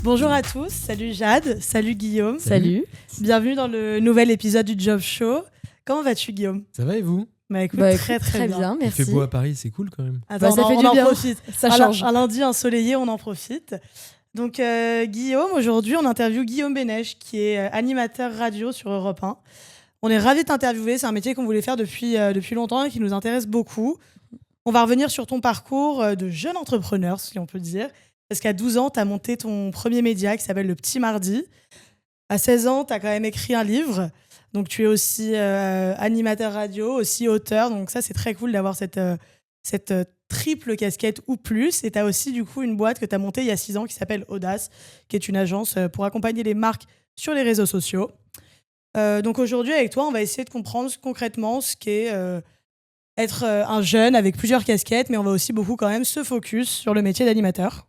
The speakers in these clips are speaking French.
Bonjour à tous, salut Jade, salut Guillaume. Salut. Bienvenue dans le nouvel épisode du Job Show. Comment vas-tu Guillaume ? Ça va et vous ? Écoute, très bien. Il merci. fait beau à Paris, c'est cool quand même. Attends, ça fait on du en bien. profite. Ça change. Un lundi ensoleillé, on en profite. Donc Guillaume, aujourd'hui on interviewe Guillaume Bénèche qui est animateur radio sur Europe 1. On est ravis de t'interviewer, c'est un métier qu'on voulait faire depuis longtemps et qui nous intéresse beaucoup. On va revenir sur ton parcours de jeune entrepreneur, si on peut dire. Parce qu'à 12 ans, tu as monté ton premier média qui s'appelle Le Petit Mardi. À 16 ans, tu as quand même écrit un livre. Donc, tu es aussi animateur radio, aussi auteur. Donc, ça, c'est très cool d'avoir cette triple casquette ou plus. Et tu as aussi, du coup, une boîte que tu as montée il y a 6 ans qui s'appelle Audace, qui est une agence pour accompagner les marques sur les réseaux sociaux. Donc, aujourd'hui, avec toi, on va essayer de comprendre concrètement ce qu'est être un jeune avec plusieurs casquettes. Mais on va aussi beaucoup quand même se focus sur le métier d'animateur.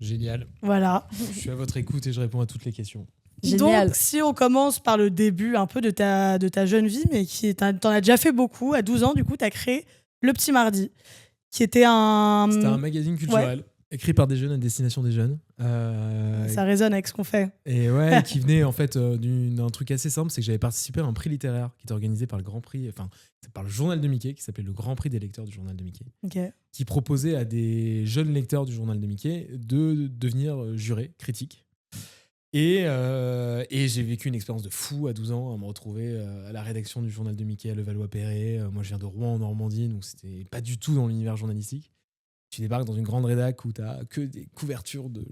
Génial. Voilà. Je suis à votre écoute et je réponds à toutes les questions. Génial. Donc, si on commence par le début un peu de ta jeune vie, mais t'en as déjà fait beaucoup, à 12 ans, du coup, t'as créé Le Petit Mardi, qui était C'était un magazine culturel, écrit par des jeunes à destination des jeunes. Ça résonne avec ce qu'on fait. Et ouais, qui venait en fait d'un truc assez simple, c'est que j'avais participé à un prix littéraire qui était organisé par le Grand Prix, enfin, c'est par le Journal de Mickey, qui s'appelait le Grand Prix des lecteurs du Journal de Mickey, qui proposait à des jeunes lecteurs du Journal de Mickey de devenir jurés, critiques. Et j'ai vécu une expérience de fou à 12 ans, à me retrouver à la rédaction du Journal de Mickey à Levallois-Perret. Moi, je viens de Rouen en Normandie, donc c'était pas du tout dans l'univers journalistique. Tu débarques dans une grande rédac où t'as que des couvertures de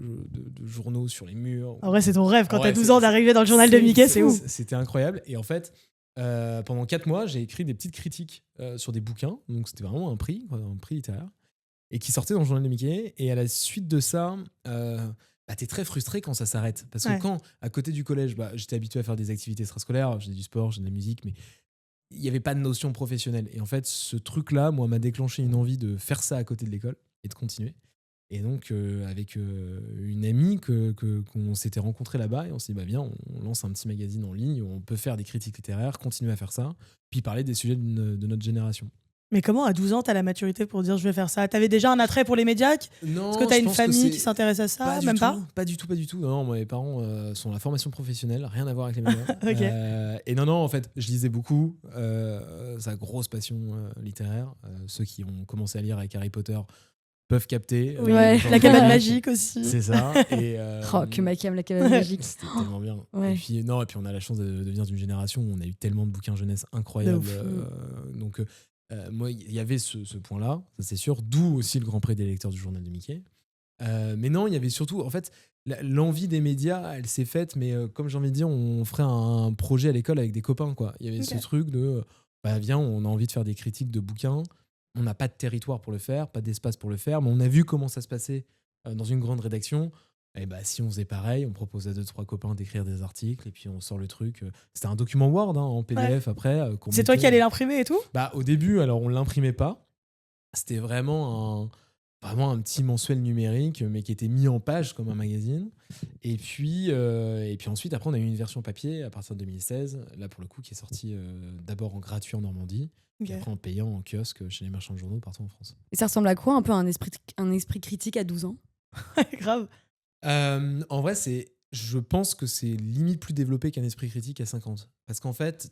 journaux sur les murs. En vrai, c'est ton rêve quand t'as 12 ans d'arriver dans le Journal de Mickey, c'est ouf. C'était incroyable. Et en fait, pendant 4 mois, j'ai écrit des petites critiques sur des bouquins. Donc, c'était vraiment un prix littéraire. Et qui sortait dans le Journal de Mickey. Et à la suite de ça, t'es très frustré quand ça s'arrête. Parce que quand, à côté du collège, j'étais habitué à faire des activités extrascolaires, j'ai du sport, j'ai de la musique, mais il n'y avait pas de notion professionnelle. Et en fait, ce truc-là, moi, m'a déclenché une envie de faire ça à côté de l'école et de continuer. Et donc, avec une amie qu'on s'était rencontrés là-bas, et on s'est dit, viens, on lance un petit magazine en ligne où on peut faire des critiques littéraires, continuer à faire ça, puis parler des sujets de notre génération. Mais comment, à 12 ans, t'as la maturité pour dire je vais faire ça ? T'avais déjà un attrait pour les médias ? Non. Est-ce que t'as une famille qui s'intéresse à ça ? Même pas ? Pas du tout. Non, mes parents sont la formation professionnelle, rien à voir avec les médias. Ok. Et non, en fait, je lisais beaucoup. Sa grosse passion littéraire. Ceux qui ont commencé à lire avec Harry Potter peuvent capter. La cabane magique aussi. C'est ça. Et, que Maquem, la cabane magique. C'était tellement bien. Ouais. Et puis on a la chance de venir d'une génération où on a eu tellement de bouquins jeunesse incroyables. Donc, moi, il y avait ce point-là, ça c'est sûr, d'où aussi le Grand Prix des lecteurs du Journal de Mickey. Mais non, il y avait surtout, en fait, l'envie des médias, elle s'est faite, mais comme j'ai envie de dire, on ferait un projet à l'école avec des copains, quoi. Il y avait ce truc de, viens, on a envie de faire des critiques de bouquins, on n'a pas de territoire pour le faire, pas d'espace pour le faire, mais on a vu comment ça se passait dans une grande rédaction. Et si on faisait pareil, on propose à 2-3 copains d'écrire des articles et puis on sort le truc. C'était un document Word en PDF après. C'est toi qui allais l'imprimer et tout ? Au début, alors on l'imprimait pas. C'était vraiment un petit mensuel numérique, mais qui était mis en page comme un magazine. Et puis ensuite, après, on a eu une version papier à partir de 2016, là pour le coup, qui est sortie d'abord en gratuit en Normandie, et après en payant en kiosque chez les marchands de journaux partout en France. Et ça ressemble à quoi un peu un esprit critique à 12 ans ? Grave. En vrai, je pense que c'est limite plus développé qu'un esprit critique à 50. Parce qu'en fait,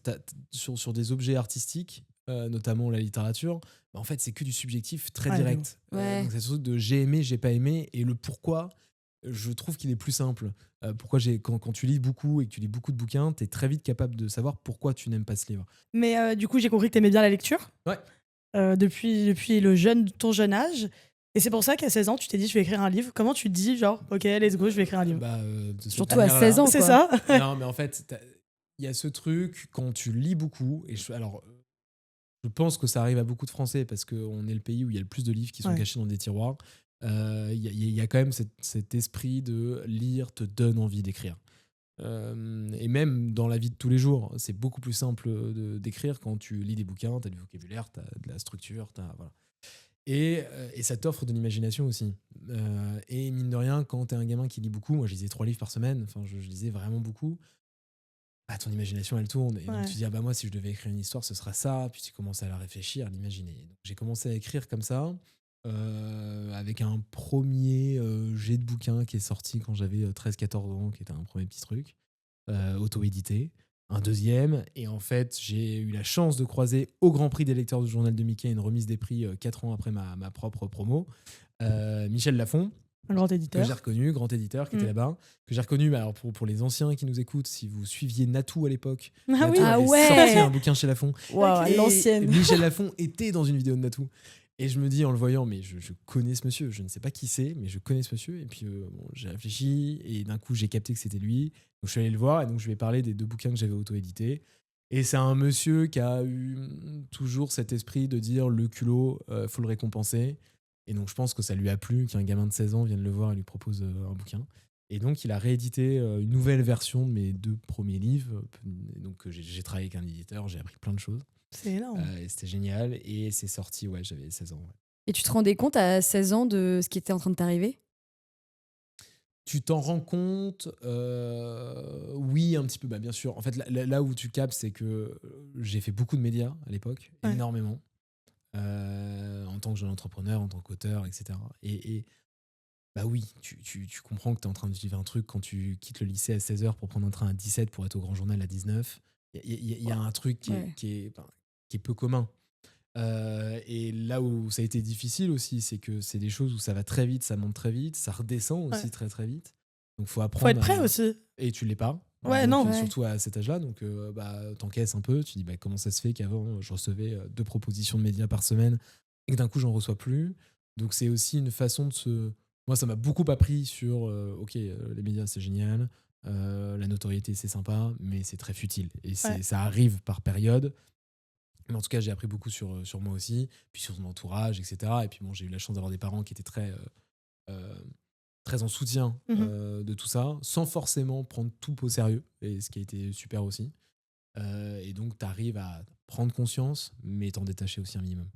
sur des objets artistiques, notamment la littérature, en fait, c'est que du subjectif très direct. Donc c'est surtout de j'ai aimé, j'ai pas aimé. Et le pourquoi, je trouve qu'il est plus simple. Pourquoi quand tu lis beaucoup et que tu lis beaucoup de bouquins, t'es très vite capable de savoir pourquoi tu n'aimes pas ce livre. Mais du coup, j'ai compris que t'aimais bien la lecture. Ouais. Depuis ton jeune âge. Et c'est pour ça qu'à 16 ans, tu t'es dit, je vais écrire un livre. Comment tu te dis, genre, ok, let's go, je vais écrire un livre ? Surtout à 16 ans, c'est quoi. ça. Non, mais en fait, il y a ce truc, quand tu lis beaucoup, et je pense que ça arrive à beaucoup de Français, parce qu'on est le pays où il y a le plus de livres qui sont cachés dans des tiroirs. Il y a quand même cet esprit de lire te donne envie d'écrire. Et même dans la vie de tous les jours, c'est beaucoup plus simple d'écrire quand tu lis des bouquins, tu as du vocabulaire, tu as de la structure, voilà. Et ça t'offre de l'imagination aussi. Et mine de rien, quand t'es un gamin qui lit beaucoup, moi je lisais 3 livres par semaine, je lisais vraiment beaucoup. ton imagination, elle tourne. Et Ouais. donc, tu dis, moi, si je devais écrire une histoire, ce sera ça. Puis tu commences à la réfléchir, à l'imaginer. Donc, j'ai commencé à écrire comme ça, avec un premier jet de bouquin qui est sorti quand j'avais 13-14 ans, qui était un premier petit truc, auto-édité. Un deuxième. Et en fait, j'ai eu la chance de croiser au Grand Prix des lecteurs du Journal de Mickey une remise des prix 4 ans après ma propre promo. Michel Lafon, Un grand que éditeur. j'ai reconnu, grand éditeur qui était là-bas, que j'ai reconnu. Alors pour les anciens qui nous écoutent, si vous suiviez Natou à l'époque, Ah Natou oui. avait Ah ouais. sorti un bouquin chez Lafon. Waouh, Et l'ancienne. Michel Lafon était dans une vidéo de Natou. Et je me dis en le voyant, mais je connais ce monsieur. Je ne sais pas qui c'est, mais je connais ce monsieur. Et puis j'ai réfléchi et d'un coup j'ai capté que c'était lui. Donc je suis allé le voir et donc je lui ai parlé des 2 bouquins que j'avais auto-édités. Et c'est un monsieur qui a eu toujours cet esprit de dire le culot, faut le récompenser. Et donc je pense que ça lui a plu qu'un gamin de 16 ans vienne le voir et lui propose un bouquin. Et donc il a réédité une nouvelle version de mes 2 premiers livres. Et donc j'ai travaillé avec un éditeur, j'ai appris plein de choses. C'est énorme. Et c'était génial. Et c'est sorti, j'avais 16 ans. Ouais. Et tu te rendais compte à 16 ans de ce qui était en train de t'arriver? Tu t'en rends compte, oui, un petit peu, bien sûr. En fait, là où tu captes, c'est que j'ai fait beaucoup de médias à l'époque, Ouais. énormément, en tant que jeune entrepreneur, en tant qu'auteur, etc. Et oui, tu comprends que tu es en train de vivre un truc quand tu quittes le lycée à 16h pour prendre un train à 17 pour être au Grand Journal à 19. Il y a un truc qui est peu commun. Et là où ça a été difficile aussi, c'est que c'est des choses où ça va très vite, ça monte très vite, ça redescend aussi très très vite. Donc faut apprendre. Faut être prêt aussi. Et tu l'es pas. Ouais, donc, non. surtout à cet âge-là. Donc t'encaisses un peu. Tu dis comment ça se fait qu'avant je recevais 2 propositions de médias par semaine et que d'un coup j'en reçois plus. Donc c'est aussi une façon de se. Moi ça m'a beaucoup appris sur les médias c'est génial, la notoriété c'est sympa, mais c'est très futile et ça arrive par période. Mais en tout cas, j'ai appris beaucoup sur moi aussi, puis sur mon entourage, etc. Et puis j'ai eu la chance d'avoir des parents qui étaient très en soutien de tout ça, sans forcément prendre tout au sérieux, et ce qui a été super aussi. Et donc, tu arrives à prendre conscience, mais t'en détacher aussi un minimum.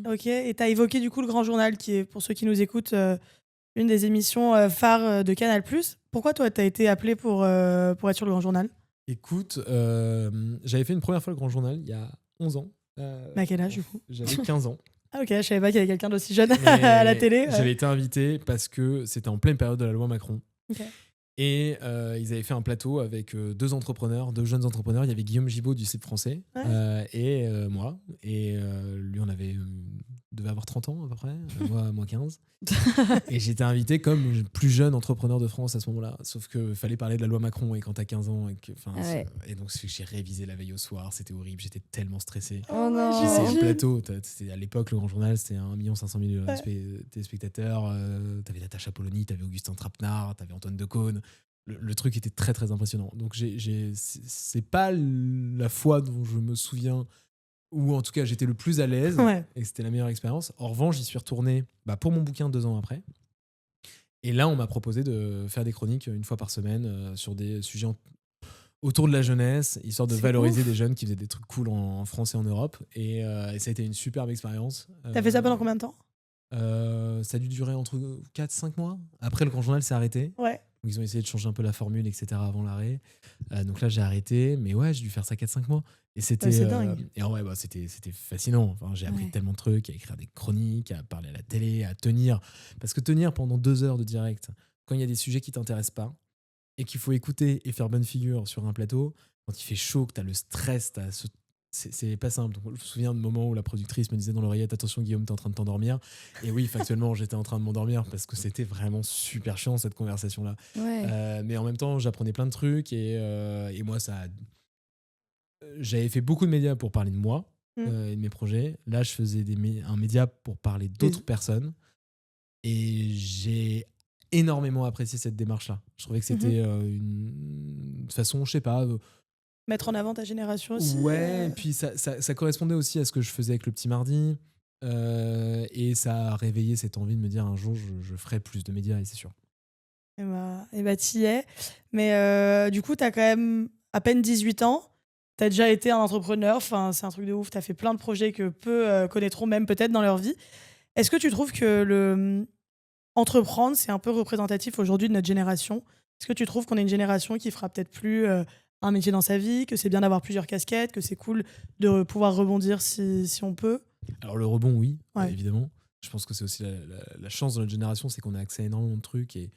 Ok, et tu as évoqué du coup le Grand Journal, qui est, pour ceux qui nous écoutent, une des émissions phares de Canal+. Pourquoi toi, tu as été appelé pour être sur le Grand Journal? Écoute, j'avais fait une première fois le Grand Journal il y a 11 ans. À quel âge, du coup? J'avais 15 ans. Ah ok, je savais pas qu'il y avait quelqu'un d'aussi jeune à la télé. J'avais été invité parce que c'était en pleine période de la loi Macron. Ok. Et ils avaient fait un plateau avec 2 entrepreneurs, 2 jeunes entrepreneurs. Il y avait Guillaume Gibaud du CIP français et moi. Et lui, devait avoir 30 ans à peu près, moi 15. Et j'étais invité comme le plus jeune entrepreneur de France à ce moment-là. Sauf qu'il fallait parler de la loi Macron et quand t'as 15 ans. Et donc j'ai révisé la veille au soir, c'était horrible, j'étais tellement stressé. Oh non. Puis c'est le plateau, c'était à l'époque le Grand Journal, c'était 1 500 000 téléspectateurs. T'avais Natacha Polony, t'avais Augustin Trapenard, t'avais Antoine Decaune. Le truc était très très impressionnant. Donc c'est pas la fois dont je me souviens où en tout cas j'étais le plus à l'aise et c'était la meilleure expérience. En revanche, j'y suis retourné pour mon bouquin 2 ans après. Et là, on m'a proposé de faire des chroniques 1 fois par semaine sur des sujets autour de la jeunesse, histoire de valoriser des jeunes qui faisaient des trucs cool en France et en Europe. Et ça a été une superbe expérience. T'as fait ça pendant combien de temps? Ça a dû durer entre 4-5 mois. Après, le Grand Journal s'est arrêté. Ouais. Donc, ils ont essayé de changer un peu la formule, etc. avant l'arrêt. Donc là, j'ai arrêté. Mais ouais, j'ai dû faire ça 4-5 mois. Et c'était c'est dingue. Et c'était fascinant. Enfin, j'ai appris tellement de trucs, à écrire des chroniques, à parler à la télé, à tenir. Parce que tenir pendant 2 heures de direct, quand il y a des sujets qui t'intéressent pas, et qu'il faut écouter et faire bonne figure sur un plateau, quand il fait chaud, que tu as le stress, c'est pas simple. Donc, je me souviens de moments où la productrice me disait dans l'oreillette: attention Guillaume, t'es en train de t'endormir. Et oui, factuellement, j'étais en train de m'endormir parce que c'était vraiment super chiant cette conversation-là. Mais en même temps, j'apprenais plein de trucs et moi, j'avais fait beaucoup de médias pour parler de moi et de mes projets. Là, je faisais un média pour parler d'autres personnes et j'ai énormément apprécié cette démarche-là. Je trouvais que c'était une façon, je sais pas, mettre en avant ta génération aussi. Ouais, et puis ça correspondait aussi à ce que je faisais avec le Petit Mardi. Et ça a réveillé cette envie de me dire un jour, je ferai plus de médias, et c'est sûr. Et bah t'y es. Mais du coup, t'as quand même à peine 18 ans. T'as déjà été un entrepreneur. Enfin, c'est un truc de ouf. T'as fait plein de projets que peu connaîtront même peut-être dans leur vie. Est-ce que tu trouves que entreprendre, c'est un peu représentatif aujourd'hui de notre génération? Est-ce que tu trouves qu'on est une génération qui fera peut-être plus un métier dans sa vie, que c'est bien d'avoir plusieurs casquettes, que c'est cool de pouvoir rebondir si on peut. Alors le rebond, oui, Ouais. évidemment. Je pense que c'est aussi la chance de notre génération, c'est qu'on a accès à énormément de trucs et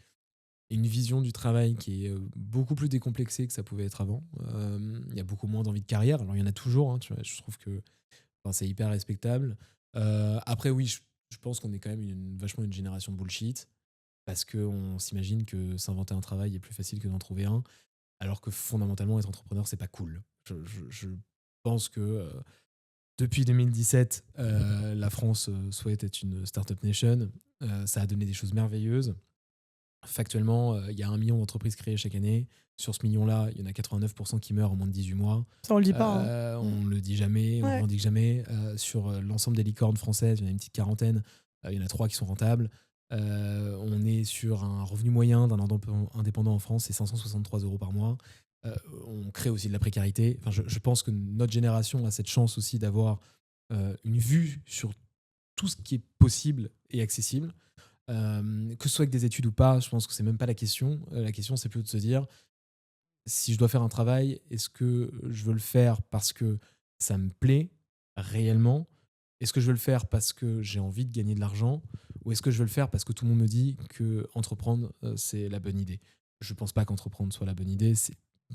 une vision du travail qui est beaucoup plus décomplexée que ça pouvait être avant. Il y a beaucoup moins d'envie de carrière. Alors il y en a toujours, hein, tu vois, je trouve que c'est hyper respectable. Après, oui, je pense qu'on est quand même vachement une génération bullshit parce qu'on s'imagine que s'inventer un travail est plus facile que d'en trouver un, alors que fondamentalement, être entrepreneur, c'est pas cool. Je pense que depuis 2017, la France souhaite être une startup nation. Ça a donné des choses merveilleuses. Factuellement, il y a 1 million d'entreprises créées chaque année. Sur ce million-là, il y en a 89% qui meurent en moins de 18 mois. Ça, on le dit pas. Hein. On le dit jamais, on ne Ouais. revendique jamais. Sur l'ensemble des licornes françaises, il y en a une petite quarantaine. Il y en a 3 qui sont rentables. On est sur un revenu moyen d'un indépendant en France, c'est 563 € par mois. On crée aussi de la précarité. Enfin, je pense que notre génération a cette chance aussi d'avoir une vue sur tout ce qui est possible et accessible. Que ce soit avec des études ou pas, je pense que c'est même pas la question. La question, c'est plutôt de se dire, si je dois faire un travail, est-ce que je veux le faire parce que ça me plaît réellement? Est-ce que je veux le faire parce que j'ai envie de gagner de l'argent? Ou est-ce que je veux le faire parce que tout le monde me dit que entreprendre, c'est la bonne idée? Je pense pas qu'entreprendre soit la bonne idée.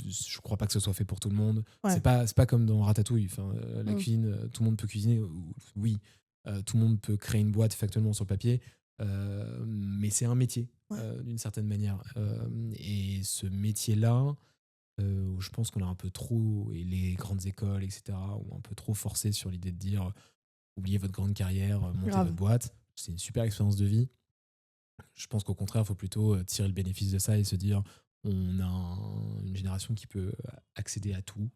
Je crois pas que ce soit fait pour tout le monde. Ouais. C'est pas comme dans Ratatouille. Enfin, la Mm. cuisine, tout le monde peut cuisiner. Oui, tout le monde peut créer une boîte factuellement sur le papier. Mais c'est un métier, Ouais. d'une certaine manière. Et ce métier-là, où je pense qu'on a un peu trop, et les grandes écoles, etc., ont un peu trop forcé sur l'idée de dire oubliez votre grande carrière, montez Grave. votre boîte. C'est une super expérience de vie. Je pense qu'au contraire, il faut plutôt tirer le bénéfice de ça et se dire on a une génération qui peut accéder à tout,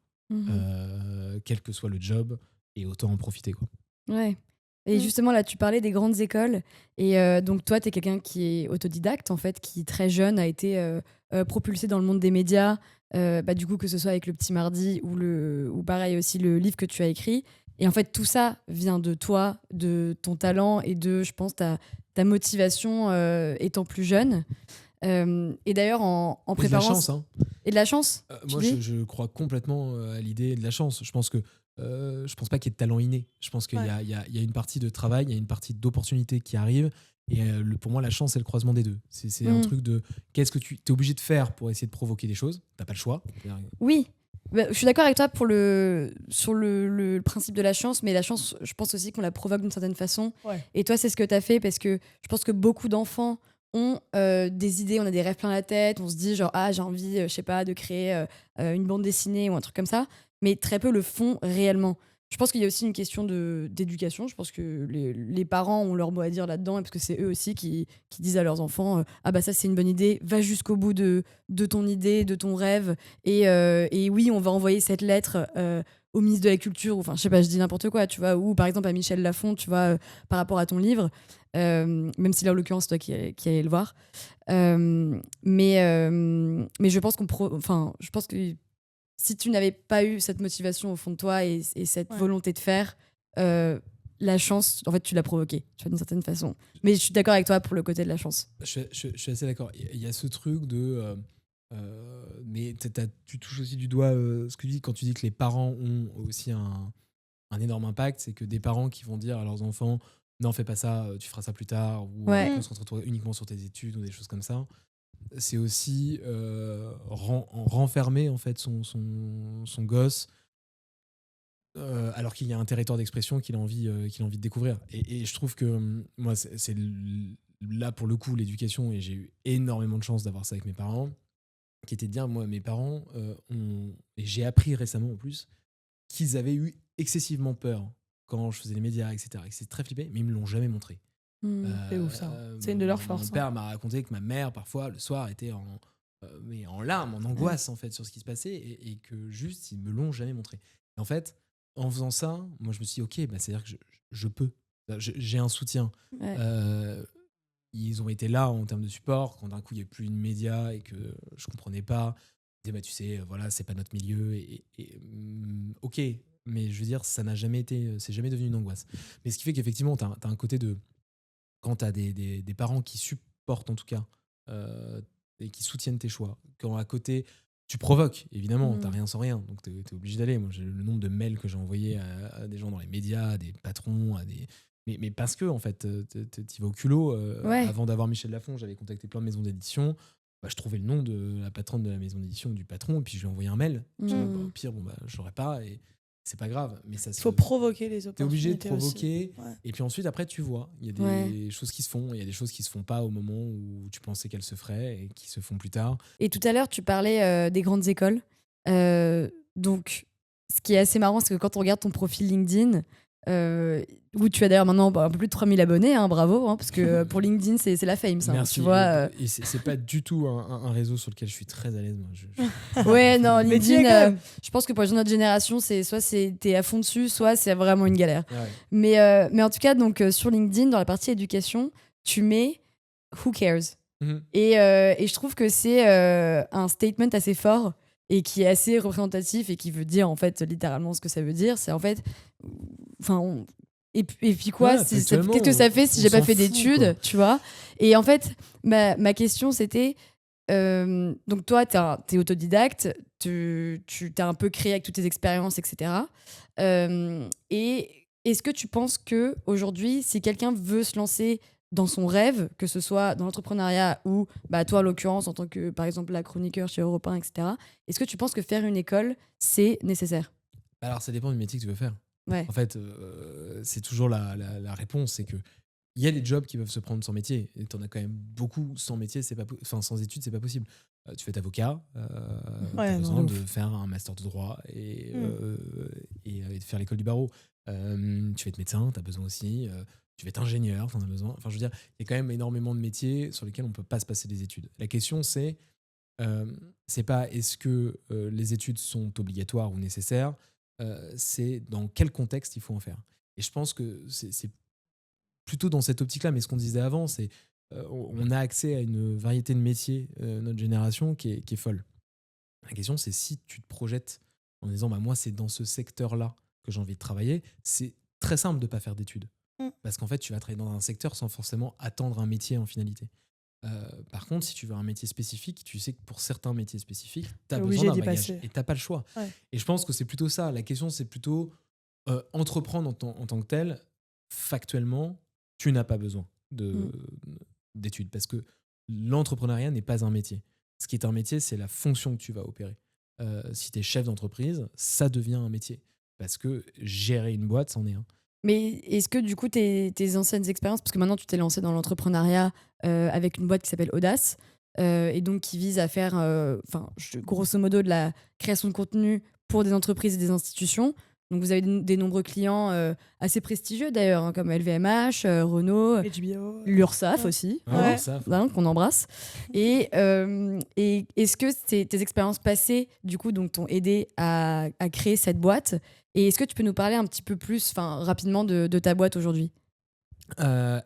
quel que soit le job, et autant en profiter, quoi. Ouais. Et Mm. justement, là, tu parlais des grandes écoles. Et donc, toi, tu es quelqu'un qui est autodidacte, en fait, qui très jeune a été propulsé dans le monde des médias. Du coup, que ce soit avec Le Petit Mardi ou pareil aussi le livre que tu as écrit. Et en fait, tout ça vient de toi, de ton talent et de, je pense, ta motivation étant plus jeune. Et d'ailleurs, en Et de la préparant. chance, hein. Et de la chance tu Moi, dis je crois complètement à l'idée de la chance. Je pense que je pense pas qu'il y ait de talent inné. Je pense qu'il Ouais. y a une partie de travail, il y a une partie d'opportunité qui arrive. Et pour moi, la chance, c'est le croisement des deux. C'est un truc de qu'est-ce que tu es obligé de faire pour essayer de provoquer des choses. T'as pas le choix. Oui, je suis d'accord avec toi sur le principe de la chance, mais la chance, je pense aussi qu'on la provoque d'une certaine façon. Ouais. Et toi, c'est ce que tu as fait parce que je pense que beaucoup d'enfants ont des idées, on a des rêves plein la tête, on se dit genre, ah, j'ai envie, je sais pas, de créer une bande dessinée ou un truc comme ça, mais très peu le font réellement. Je pense qu'il y a aussi une question d'éducation. Je pense que les parents ont leur mot à dire là-dedans, parce que c'est eux aussi qui disent à leurs enfants ah bah ça c'est une bonne idée, va jusqu'au bout de ton idée, de ton rêve. Et oui, on va envoyer cette lettre au ministre de la Culture, ou enfin je sais pas, je dis n'importe quoi, tu vois, ou par exemple à Michel Lafon, tu vois, par rapport à ton livre, même si là en l'occurrence c'est toi qui allais le voir. Mais je pense je pense que si tu n'avais pas eu cette motivation au fond de toi et cette Ouais. volonté de faire, la chance, en fait, tu l'as provoquée, tu vois, d'une certaine façon. Mais je suis d'accord avec toi pour le côté de la chance. Je suis assez d'accord. Il y a ce truc de. Mais tu touches aussi du doigt ce que tu dis quand tu dis que les parents ont aussi un énorme impact. C'est que des parents qui vont dire à leurs enfants non, fais pas ça, tu feras ça plus tard, ou Ouais. concentre-toi uniquement sur tes études, ou des choses comme ça. C'est aussi renfermer en fait son gosse alors qu'il y a un territoire d'expression qu'il a envie de découvrir. Et je trouve que moi, c'est là pour le coup l'éducation, et j'ai eu énormément de chance d'avoir ça avec mes parents, qui était de dire, moi, mes parents et j'ai appris récemment en plus, qu'ils avaient eu excessivement peur quand je faisais les médias, etc. Et que c'est très flippé, mais ils me l'ont jamais montré. C'est ouf, ça. C'est une de leurs forces, Mon père m'a raconté que ma mère, parfois, le soir, était mais en larmes, en angoisse, en fait, sur ce qui se passait, et que juste, ils me l'ont jamais montré. Et en fait, en faisant ça, moi, je me suis dit, ok, bah, c'est-à-dire que je peux. J'ai un soutien. Ouais. Ils ont été là en termes de support, quand d'un coup, il n'y a plus de médias et que je comprenais pas. Ils disaient, bah, tu sais, voilà, c'est pas notre milieu. Ok, mais je veux dire, ça n'a jamais été, c'est jamais devenu une angoisse. Mais ce qui fait qu'effectivement, tu as un côté de quand tu as des parents qui supportent en tout cas et qui soutiennent tes choix, quand à côté tu provoques, évidemment, Mm. t'as rien sans rien, donc t'es obligé d'aller. Moi, j'ai le nombre de mails que j'ai envoyés à des gens dans les médias, à des patrons, mais parce que, en fait, t'y vas au culot. Ouais. Avant d'avoir Michel Lafon, j'avais contacté plein de maisons d'édition. Bah, je trouvais le nom de la patronne de la maison d'édition ou du patron, et puis je lui ai envoyé un mail. Mm. Au pire, je l'aurais pas, et c'est pas grave. Mais ça Il se faut provoquer les T'es obligé de opportunités provoquer, aussi. Ouais. et puis ensuite, après, tu vois. Il y a des choses qui se font, il y a des choses qui se font pas au moment où tu pensais qu'elles se feraient et qui se font plus tard. Et tout à l'heure, tu parlais des grandes écoles. Donc, ce qui est assez marrant, c'est que quand on regarde ton profil LinkedIn, où tu as d'ailleurs maintenant un peu plus de 3000 abonnés, hein, bravo, hein, parce que pour LinkedIn, c'est la fame, ça. Merci. Tu vois, Et c'est pas du tout un réseau sur lequel je suis très à l'aise. Moi. Ouais, non, Mais tu y es LinkedIn, quand même. je pense que pour les gens de notre génération, soit t'es à fond dessus, soit c'est vraiment une galère. Ouais. Mais en tout cas, donc, sur LinkedIn, dans la partie éducation, tu mets Who cares? Mhm. Et je trouve que c'est un statement assez fort et qui est assez représentatif et qui veut dire en fait littéralement ce que ça veut dire. C'est en fait, enfin, et puis quoi, Ouais, factuellement, qu'est-ce que ça fait si on j'ai pas s'en fait fout, d'études, quoi. tu vois? Et en fait, ma question c'était, donc toi, t'es autodidacte, tu t'as un peu créé avec toutes tes expériences, etc. Et est-ce que tu penses que aujourd'hui, si quelqu'un veut se lancer dans son rêve, que ce soit dans l'entrepreneuriat ou toi, en l'occurrence, en tant que, par exemple, la chroniqueur chez Europe 1, etc., est-ce que tu penses que faire une école, c'est nécessaire? Alors, ça dépend du métier que tu veux faire. Ouais. En fait, c'est toujours la réponse, c'est que il y a des jobs qui peuvent se prendre sans métier. Et t'en as quand même beaucoup sans métier, sans études, c'est pas possible. Tu fais avocat, t'as non, besoin de de ouf. faire un master de droit et de faire l'école du barreau. Tu vas être médecin, t'as besoin aussi. Tu vas être ingénieur, t'en as besoin. Enfin, je veux dire, il y a quand même énormément de métiers sur lesquels on peut pas se passer des études. La question, c'est pas est-ce que les études sont obligatoires ou nécessaires, c'est dans quel contexte il faut en faire. Et je pense que c'est plutôt dans cette optique-là, mais ce qu'on disait avant, c'est on a accès à une variété de métiers, notre génération, qui est folle. La question, c'est si tu te projettes en disant, moi, c'est dans ce secteur-là que j'ai envie de travailler, c'est très simple de ne pas faire d'études. Mm. Parce qu'en fait, tu vas travailler dans un secteur sans forcément attendre un métier en finalité. Par contre, si tu veux un métier spécifique, tu sais que pour certains métiers spécifiques, tu as T'es besoin obligé d'un d'y bagage passer. et tu n'as pas le choix. Ouais. Et je pense que c'est plutôt ça. La question, c'est plutôt entreprendre en tant que tel. Factuellement, tu n'as pas besoin d'études parce que l'entrepreneuriat n'est pas un métier. Ce qui est un métier, c'est la fonction que tu vas opérer. Si tu es chef d'entreprise, ça devient un métier. Parce que gérer une boîte, c'en est un. Mais est-ce que du coup, tes anciennes expériences, parce que maintenant tu t'es lancé dans l'entrepreneuriat avec une boîte qui s'appelle Audace, et donc qui vise à faire, grosso modo, de la création de contenu pour des entreprises et des institutions. Donc vous avez des nombreux clients assez prestigieux d'ailleurs, hein, comme LVMH, Renault, HBO. l'URSSAF Ouais. aussi, Ouais. Ça, qu'on embrasse. Et est-ce que tes expériences passées, du coup, donc, t'ont aidé à créer cette boîte? Et est-ce que tu peux nous parler un petit peu plus, rapidement, de ta boîte aujourd'hui?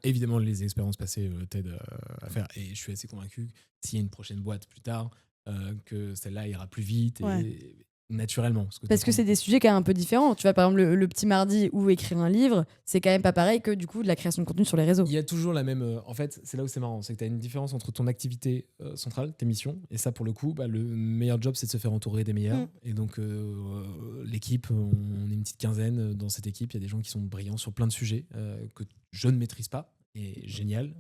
évidemment, les expériences passées t'aident à faire. Et je suis assez convaincu que s'il y a une prochaine boîte plus tard, que celle-là ira plus vite et Ouais. naturellement. Parce que c'est des sujets quand même un peu différents. Tu vois, par exemple, le petit mardi ou écrire un livre, c'est quand même pas pareil que du coup de la création de contenu sur les réseaux. Il y a toujours la même. En fait, c'est là où c'est marrant. C'est que tu as une différence entre ton activité centrale, tes missions. Et ça, pour le coup, le meilleur job, c'est de se faire entourer des meilleurs. Mm. Et donc, l'équipe, on est une petite quinzaine dans cette équipe. Il y a des gens qui sont brillants sur plein de sujets que je ne maîtrise pas. Et génial.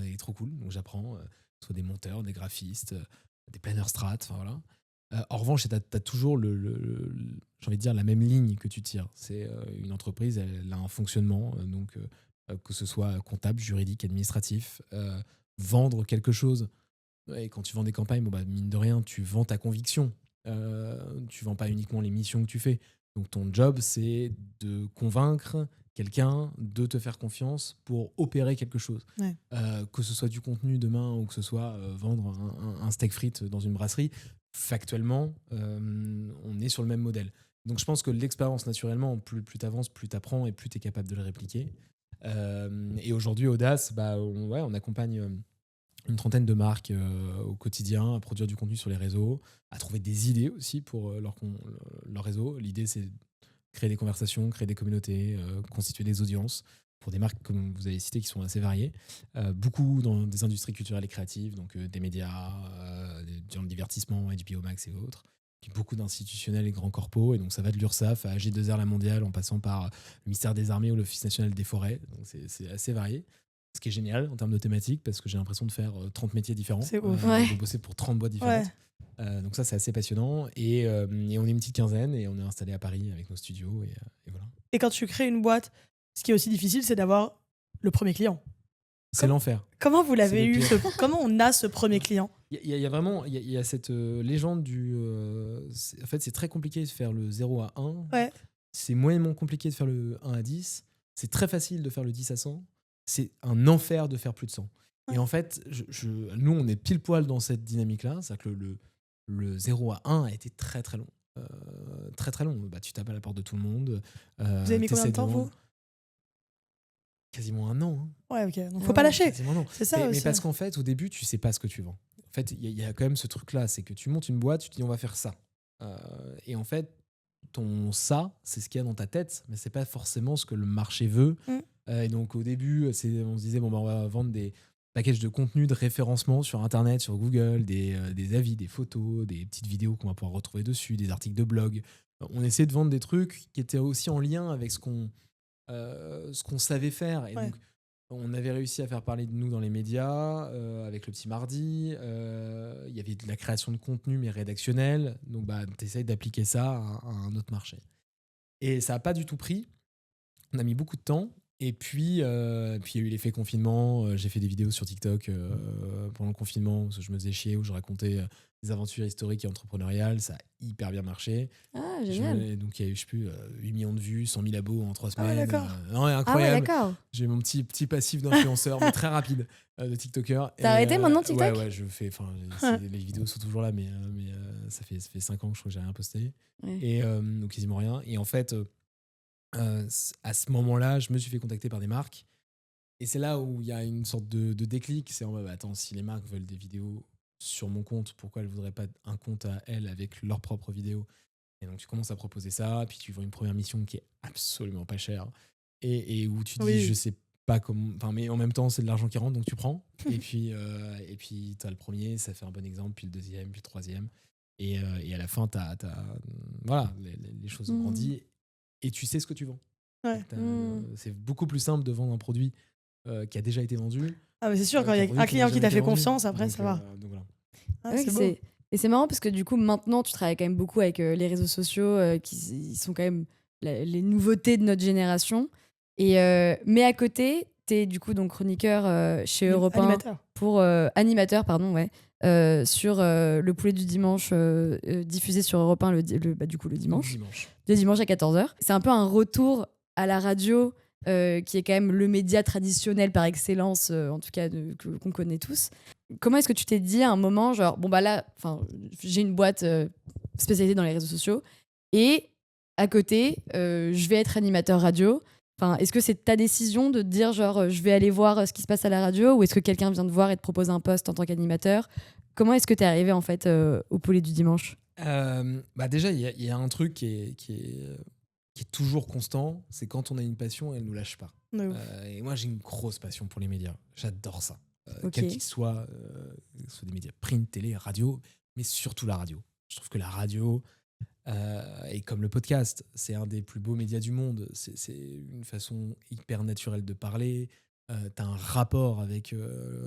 Et trop cool. Donc, j'apprends. Soit des monteurs, des graphistes, des planners strat. Enfin, voilà. En revanche, tu as toujours j'ai envie de dire la même ligne que tu tires. C'est une entreprise, elle a un fonctionnement, donc que ce soit comptable, juridique, administratif, vendre quelque chose. Et quand tu vends des campagnes, mine de rien, tu vends ta conviction. Tu vends pas uniquement les missions que tu fais. Donc ton job, c'est de convaincre quelqu'un de te faire confiance pour opérer quelque chose. Ouais. Que ce soit du contenu demain ou que ce soit vendre un steak frites dans une brasserie, factuellement, on est sur le même modèle. Donc je pense que l'expérience, naturellement, plus tu avances, plus tu apprends et plus tu es capable de le répliquer. Et aujourd'hui, Audace, on accompagne une trentaine de marques au quotidien à produire du contenu sur les réseaux, à trouver des idées aussi pour leur réseau. L'idée, c'est créer des conversations, créer des communautés, constituer des audiences pour des marques, comme vous avez cité, qui sont assez variées. Beaucoup dans des industries culturelles et créatives, donc des médias, dans le divertissement, HBO Max et autres. puis beaucoup d'institutionnels et grands corpos. Et donc, ça va de l'URSSAF à AG2R La Mondiale, en passant par le ministère des Armées ou l'Office national des forêts. Donc, c'est assez varié. Ce qui est génial en termes de thématiques, parce que j'ai l'impression de faire 30 métiers différents. C'est ouf. De bosser pour 30 boîtes différentes. Donc ça, c'est assez passionnant. Et on est une petite quinzaine et on est installé à Paris avec nos studios. Et voilà. Et quand tu crées une boîte, ce qui est aussi difficile, c'est d'avoir le premier client. C'est l'enfer. Comment vous l'avez C'est le eu pire. Comment on a ce premier client? Il y a vraiment cette légende du... en fait, c'est très compliqué de faire le 0 à 1. Ouais. C'est moyennement compliqué de faire le 1 à 10. C'est très facile de faire le 10 à 100. C'est un enfer de faire plus de 100. Ouais. Et en fait, nous, on est pile poil dans cette dynamique-là. C'est-à-dire que le 0 à 1 a été très très long. Très très long. Bah, tu tapes à la porte de tout le monde. Vous avez mis combien de temps, vous? Quasiment un an. Hein. Ouais, ok. Donc, faut pas lâcher. Quasiment un an. C'est ça aussi. Mais parce qu'en fait, au début, tu sais pas ce que tu vends. En fait, il y a quand même ce truc-là. C'est que tu montes une boîte, tu te dis on va faire ça. Et en fait, ton ça, c'est ce qu'il y a dans ta tête, mais c'est pas forcément ce que le marché veut. Et donc, au début, on se disait on va vendre des packages de contenu de référencement sur Internet, sur Google, des avis, des photos, des petites vidéos qu'on va pouvoir retrouver dessus, des articles de blog. On essayait de vendre des trucs qui étaient aussi en lien avec ce qu'on savait faire. Et donc, on avait réussi à faire parler de nous dans les médias, avec le Petit Mardi. Il y avait de la création de contenu, mais rédactionnel. Donc, tu essayes d'appliquer ça à un autre marché. Et ça n'a pas du tout pris. On a mis beaucoup de temps. Et puis, il y a eu l'effet confinement. J'ai fait des vidéos sur TikTok pendant le confinement, où je me faisais chier, où je racontais des aventures historiques et entrepreneuriales. Ça a hyper bien marché. Ah, génial. Donc, il y a eu, je sais plus, 8 millions de vues, 100 000 abos en 3 semaines. Ah ouais, d'accord. Non, incroyable. Ah ouais, d'accord. J'ai mon petit passif d'influenceur, mais très rapide, de TikToker. T'as arrêté maintenant TikTok? Ouais, je fais. Les vidéos sont toujours là, mais ça fait 5 ans que je crois que j'ai rien posté. Ouais. Ou quasiment rien. Et en fait, à ce moment-là, je me suis fait contacter par des marques. Et c'est là où il y a une sorte de déclic. C'est en mode, attends, si les marques veulent des vidéos sur mon compte, pourquoi elles ne voudraient pas un compte à elles avec leurs propres vidéos? Et donc, tu commences à proposer ça, puis tu vois une première mission qui est absolument pas chère. Et où tu dis, je sais pas comment. Enfin, mais en même temps, c'est de l'argent qui rentre, donc tu prends. Et puis, tu as le premier, ça fait un bon exemple, puis le deuxième, puis le troisième. Et à la fin, voilà, les choses ont grandi. Et tu sais ce que tu vends. Ouais. C'est beaucoup plus simple de vendre un produit qui a déjà été vendu. Ah, mais c'est sûr, quand il y a un client qui t'a fait confiance, après, donc, ça va. Donc voilà. Ah, c'est beau. Et c'est marrant parce que du coup, maintenant, tu travailles quand même beaucoup avec les réseaux sociaux qui sont quand même les nouveautés de notre génération. Mais à côté, tu es du coup donc chroniqueur chez Europe 1 animateur, pardon, ouais, sur le poulet du dimanche diffusé sur Europe 1 le dimanche. Le dimanche à 14h. C'est un peu un retour à la radio qui est quand même le média traditionnel par excellence, en tout cas qu'on connaît tous. Comment est-ce que tu t'es dit à un moment, genre, bon bah là, j'ai une boîte spécialisée dans les réseaux sociaux et à côté, je vais être animateur radio. Est-ce que c'est ta décision de te dire, genre, je vais aller voir ce qui se passe à la radio, ou est-ce que quelqu'un vient te voir et te propose un poste en tant qu'animateur? Comment est-ce que tu es arrivé en fait au poulet du dimanche? Déjà, il y a un truc qui est toujours constant, c'est quand on a une passion, elle ne nous lâche pas. Et moi, j'ai une grosse passion pour les médias. J'adore ça. Quel qu'il soit, des médias print, télé, radio, mais surtout la radio. Je trouve que la radio, et comme le podcast, c'est un des plus beaux médias du monde. C'est une façon hyper naturelle de parler. Tu as un rapport avec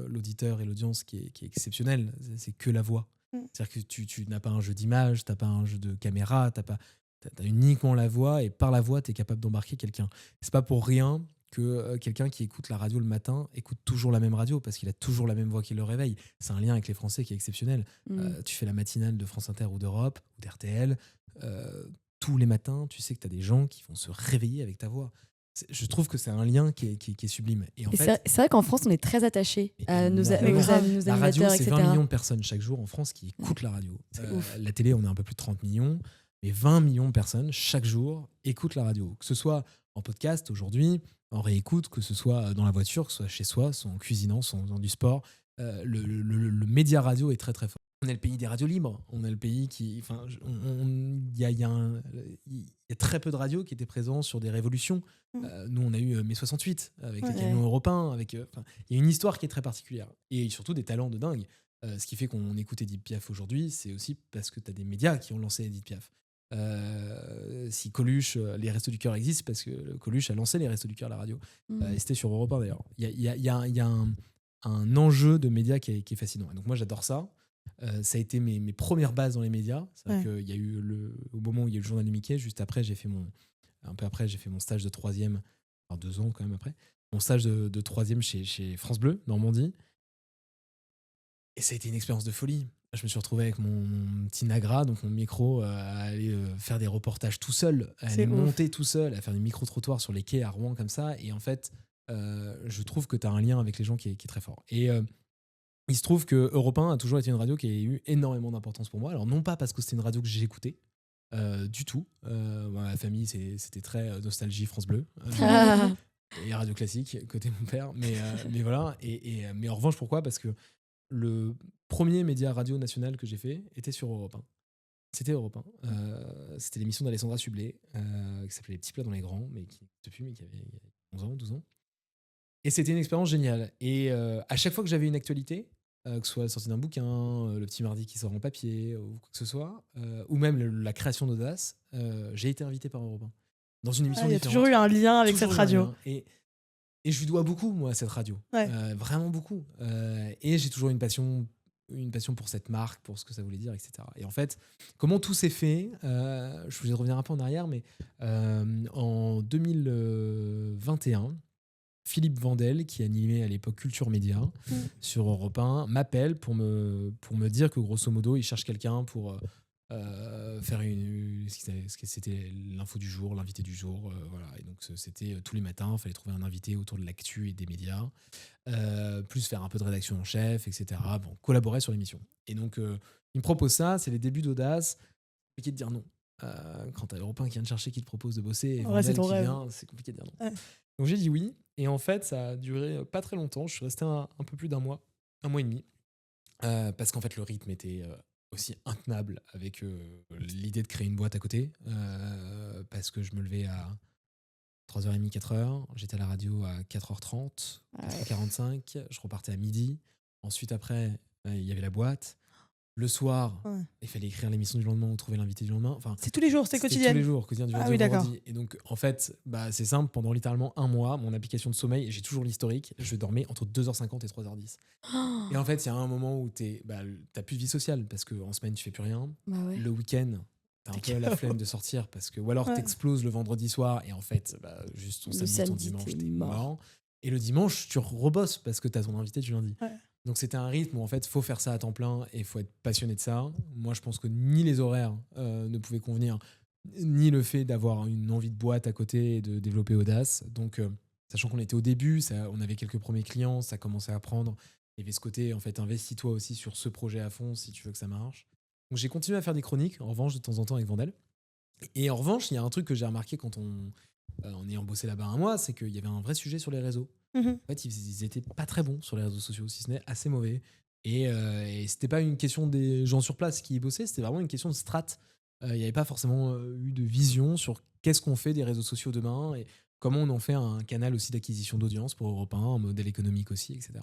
l'auditeur et l'audience qui est exceptionnel. C'est que la voix. C'est-à-dire que tu n'as pas un jeu d'image, tu n'as pas un jeu de caméra, tu as uniquement la voix, et par la voix, tu es capable d'embarquer quelqu'un. C'est pas pour rien que quelqu'un qui écoute la radio le matin écoute toujours la même radio, parce qu'il a toujours la même voix qui le réveille. C'est un lien avec les Français qui est exceptionnel. Tu fais la matinale de France Inter ou d'Europe ou d'RTL, tous les matins, tu sais que tu as des gens qui vont se réveiller avec ta voix. Je trouve que c'est un lien qui est sublime. Et c'est vrai qu'en France, on est très attaché à nos animateurs, la radio, c'est etc. 20 millions de personnes chaque jour en France qui écoutent la radio. La télé, on est un peu plus de 30 millions, mais 20 millions de personnes chaque jour écoutent la radio. Que ce soit en podcast aujourd'hui, en réécoute, que ce soit dans la voiture, que ce soit chez soi, soit en cuisinant, soit en faisant du sport. Le média radio est très très fort. On est le pays des radios libres. On est le pays qui... Il y a très peu de radios qui étaient présents sur des révolutions. Nous, on a eu mai 68 avec les camions européens. Il y a une histoire qui est très particulière. Et surtout des talents de dingue. Ce qui fait qu'on écoute Edith Piaf aujourd'hui, c'est aussi parce que tu as des médias qui ont lancé Edith Piaf. Si Coluche, les Restos du Cœur existent, parce que Coluche a lancé les Restos du Cœur à la radio. Et c'était sur Europe 1 d'ailleurs. Il y a un enjeu de médias qui est fascinant. Et donc moi j'adore ça. Ça a été mes premières bases dans les médias. C'est vrai qu'il y a eu au moment où il y a eu le journal de Mickey, juste après, un peu après, j'ai fait mon stage de troisième, enfin 2 ans quand même après, mon stage de troisième chez France Bleu, Normandie. Et ça a été une expérience de folie. Je me suis retrouvé avec mon petit Nagra, donc mon micro, à aller faire des reportages tout seul, à aller monter tout seul, à faire des micro-trottoirs sur les quais à Rouen comme ça. Et en fait, je trouve que tu as un lien avec les gens qui est très fort. Et il se trouve que Europe 1 a toujours été une radio qui a eu énormément d'importance pour moi. Alors non pas parce que c'était une radio que j'écoutais, du tout. Ma famille, c'était très nostalgie France Bleu. Et radio classique, côté mon père. Mais voilà. Mais en revanche, pourquoi ? Parce que le premier média radio national que j'ai fait était sur Europe 1. C'était Europe 1. C'était l'émission d'Alessandra Sublet, qui s'appelait Les petits plats dans les grands, mais qui n'existe plus, mais qui avait 11 ans, 12 ans. Et c'était une expérience géniale. Et à chaque fois que j'avais une actualité, que ce soit la sortie d'un bouquin, le petit mardi qui sort en papier, ou quoi que ce soit, ou même la création d'Audace, j'ai été invité par Europe 1 dans une émission différente. Il y a toujours eu un lien avec cette radio. Et je lui dois beaucoup, moi, à cette radio. Vraiment beaucoup. Et j'ai toujours une passion pour cette marque, pour ce que ça voulait dire, etc. Et en fait, comment tout s'est fait, je voulais revenir un peu en arrière, mais en 2021, Philippe Vandel, qui animait à l'époque Culture Média sur Europe 1, m'appelle pour me dire que grosso modo, il cherche quelqu'un pour faire c'était l'info du jour, l'invité du jour. Voilà. Et donc c'était tous les matins, il fallait trouver un invité autour de l'actu et des médias, plus faire un peu de rédaction en chef, etc. Bon, collaborer sur l'émission. Et donc il me propose ça, c'est les débuts d'Audace. C'est compliqué de dire non. Quand t'as Europe 1 qui vient te chercher, qui te propose de bosser, et Vandel qui vient, c'est compliqué de dire non. Donc j'ai dit oui, et en fait ça a duré pas très longtemps. Je suis resté un peu plus d'un mois et demi, parce qu'en fait le rythme était aussi intenable avec l'idée de créer une boîte à côté, parce que je me levais à 3h30, 4h, j'étais à la radio à 4h30, 4h45, je repartais à midi. Ensuite après, il y avait la boîte. Le soir, il fallait écrire l'émission du lendemain ou trouver l'invité du lendemain. Enfin, c'est tous les jours, c'était quotidien. Tous les jours, quotidien du lundi au vendredi. Et donc, en fait, c'est simple. Pendant littéralement un mois, mon application de sommeil, j'ai toujours l'historique, je dormais entre 2h50 et 3h10. Et en fait, il y a un moment où t'as plus de vie sociale parce qu'en semaine, tu fais plus rien. Le week-end, t'as un peu la flemme de sortir ou alors t'exploses le vendredi soir et en fait, juste ton samedi, ton dimanche, t'es mort. Et le dimanche, tu rebosses parce que t'as ton invité du lundi. Donc c'était un rythme où en fait, faut faire ça à temps plein et il faut être passionné de ça. Moi, je pense que ni les horaires ne pouvaient convenir, ni le fait d'avoir une envie de boîte à côté et de développer Audace. Donc, sachant qu'on était au début, on avait quelques premiers clients, ça commençait à prendre. Il y avait ce côté, en fait, investis-toi aussi sur ce projet à fond si tu veux que ça marche. Donc j'ai continué à faire des chroniques, en revanche, de temps en temps avec Vandel. Et en revanche, il y a un truc que j'ai remarqué quand en ayant bossé là-bas un mois, c'est qu'il y avait un vrai sujet sur les réseaux. En fait, ils étaient pas très bons sur les réseaux sociaux, si ce n'est assez mauvais. Et c'était pas une question des gens sur place qui y bossaient, c'était vraiment une question de strat. Il n'y avait pas forcément eu de vision sur qu'est-ce qu'on fait des réseaux sociaux demain et comment on en fait un canal aussi d'acquisition d'audience pour Europe 1, un modèle économique aussi, etc.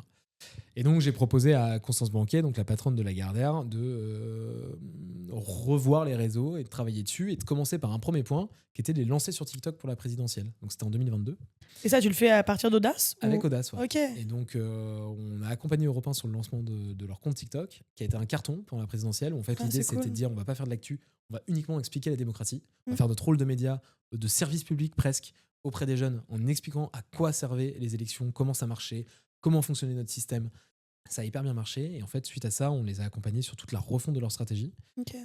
Et donc, j'ai proposé à Constance Banquet, donc la patronne de Lagardère, de revoir les réseaux et de travailler dessus et de commencer par un premier point qui était de les lancer sur TikTok pour la présidentielle. Donc, c'était en 2022. Et ça, tu le fais à partir d'Audace ? Avec Audace, ouais. Ok. Et donc, on a accompagné Europe 1 sur le lancement de leur compte TikTok, qui a été un carton pour la présidentielle. Où en fait, l'idée, c'était de dire on va pas faire de l'actu, on va uniquement expliquer la démocratie. On va faire notre rôle de média, de service public presque, auprès des jeunes, en expliquant à quoi servaient les élections, comment ça marchait, comment fonctionnait notre système. Ça a hyper bien marché. Et en fait, suite à ça, on les a accompagnés sur toute la refonte de leur stratégie.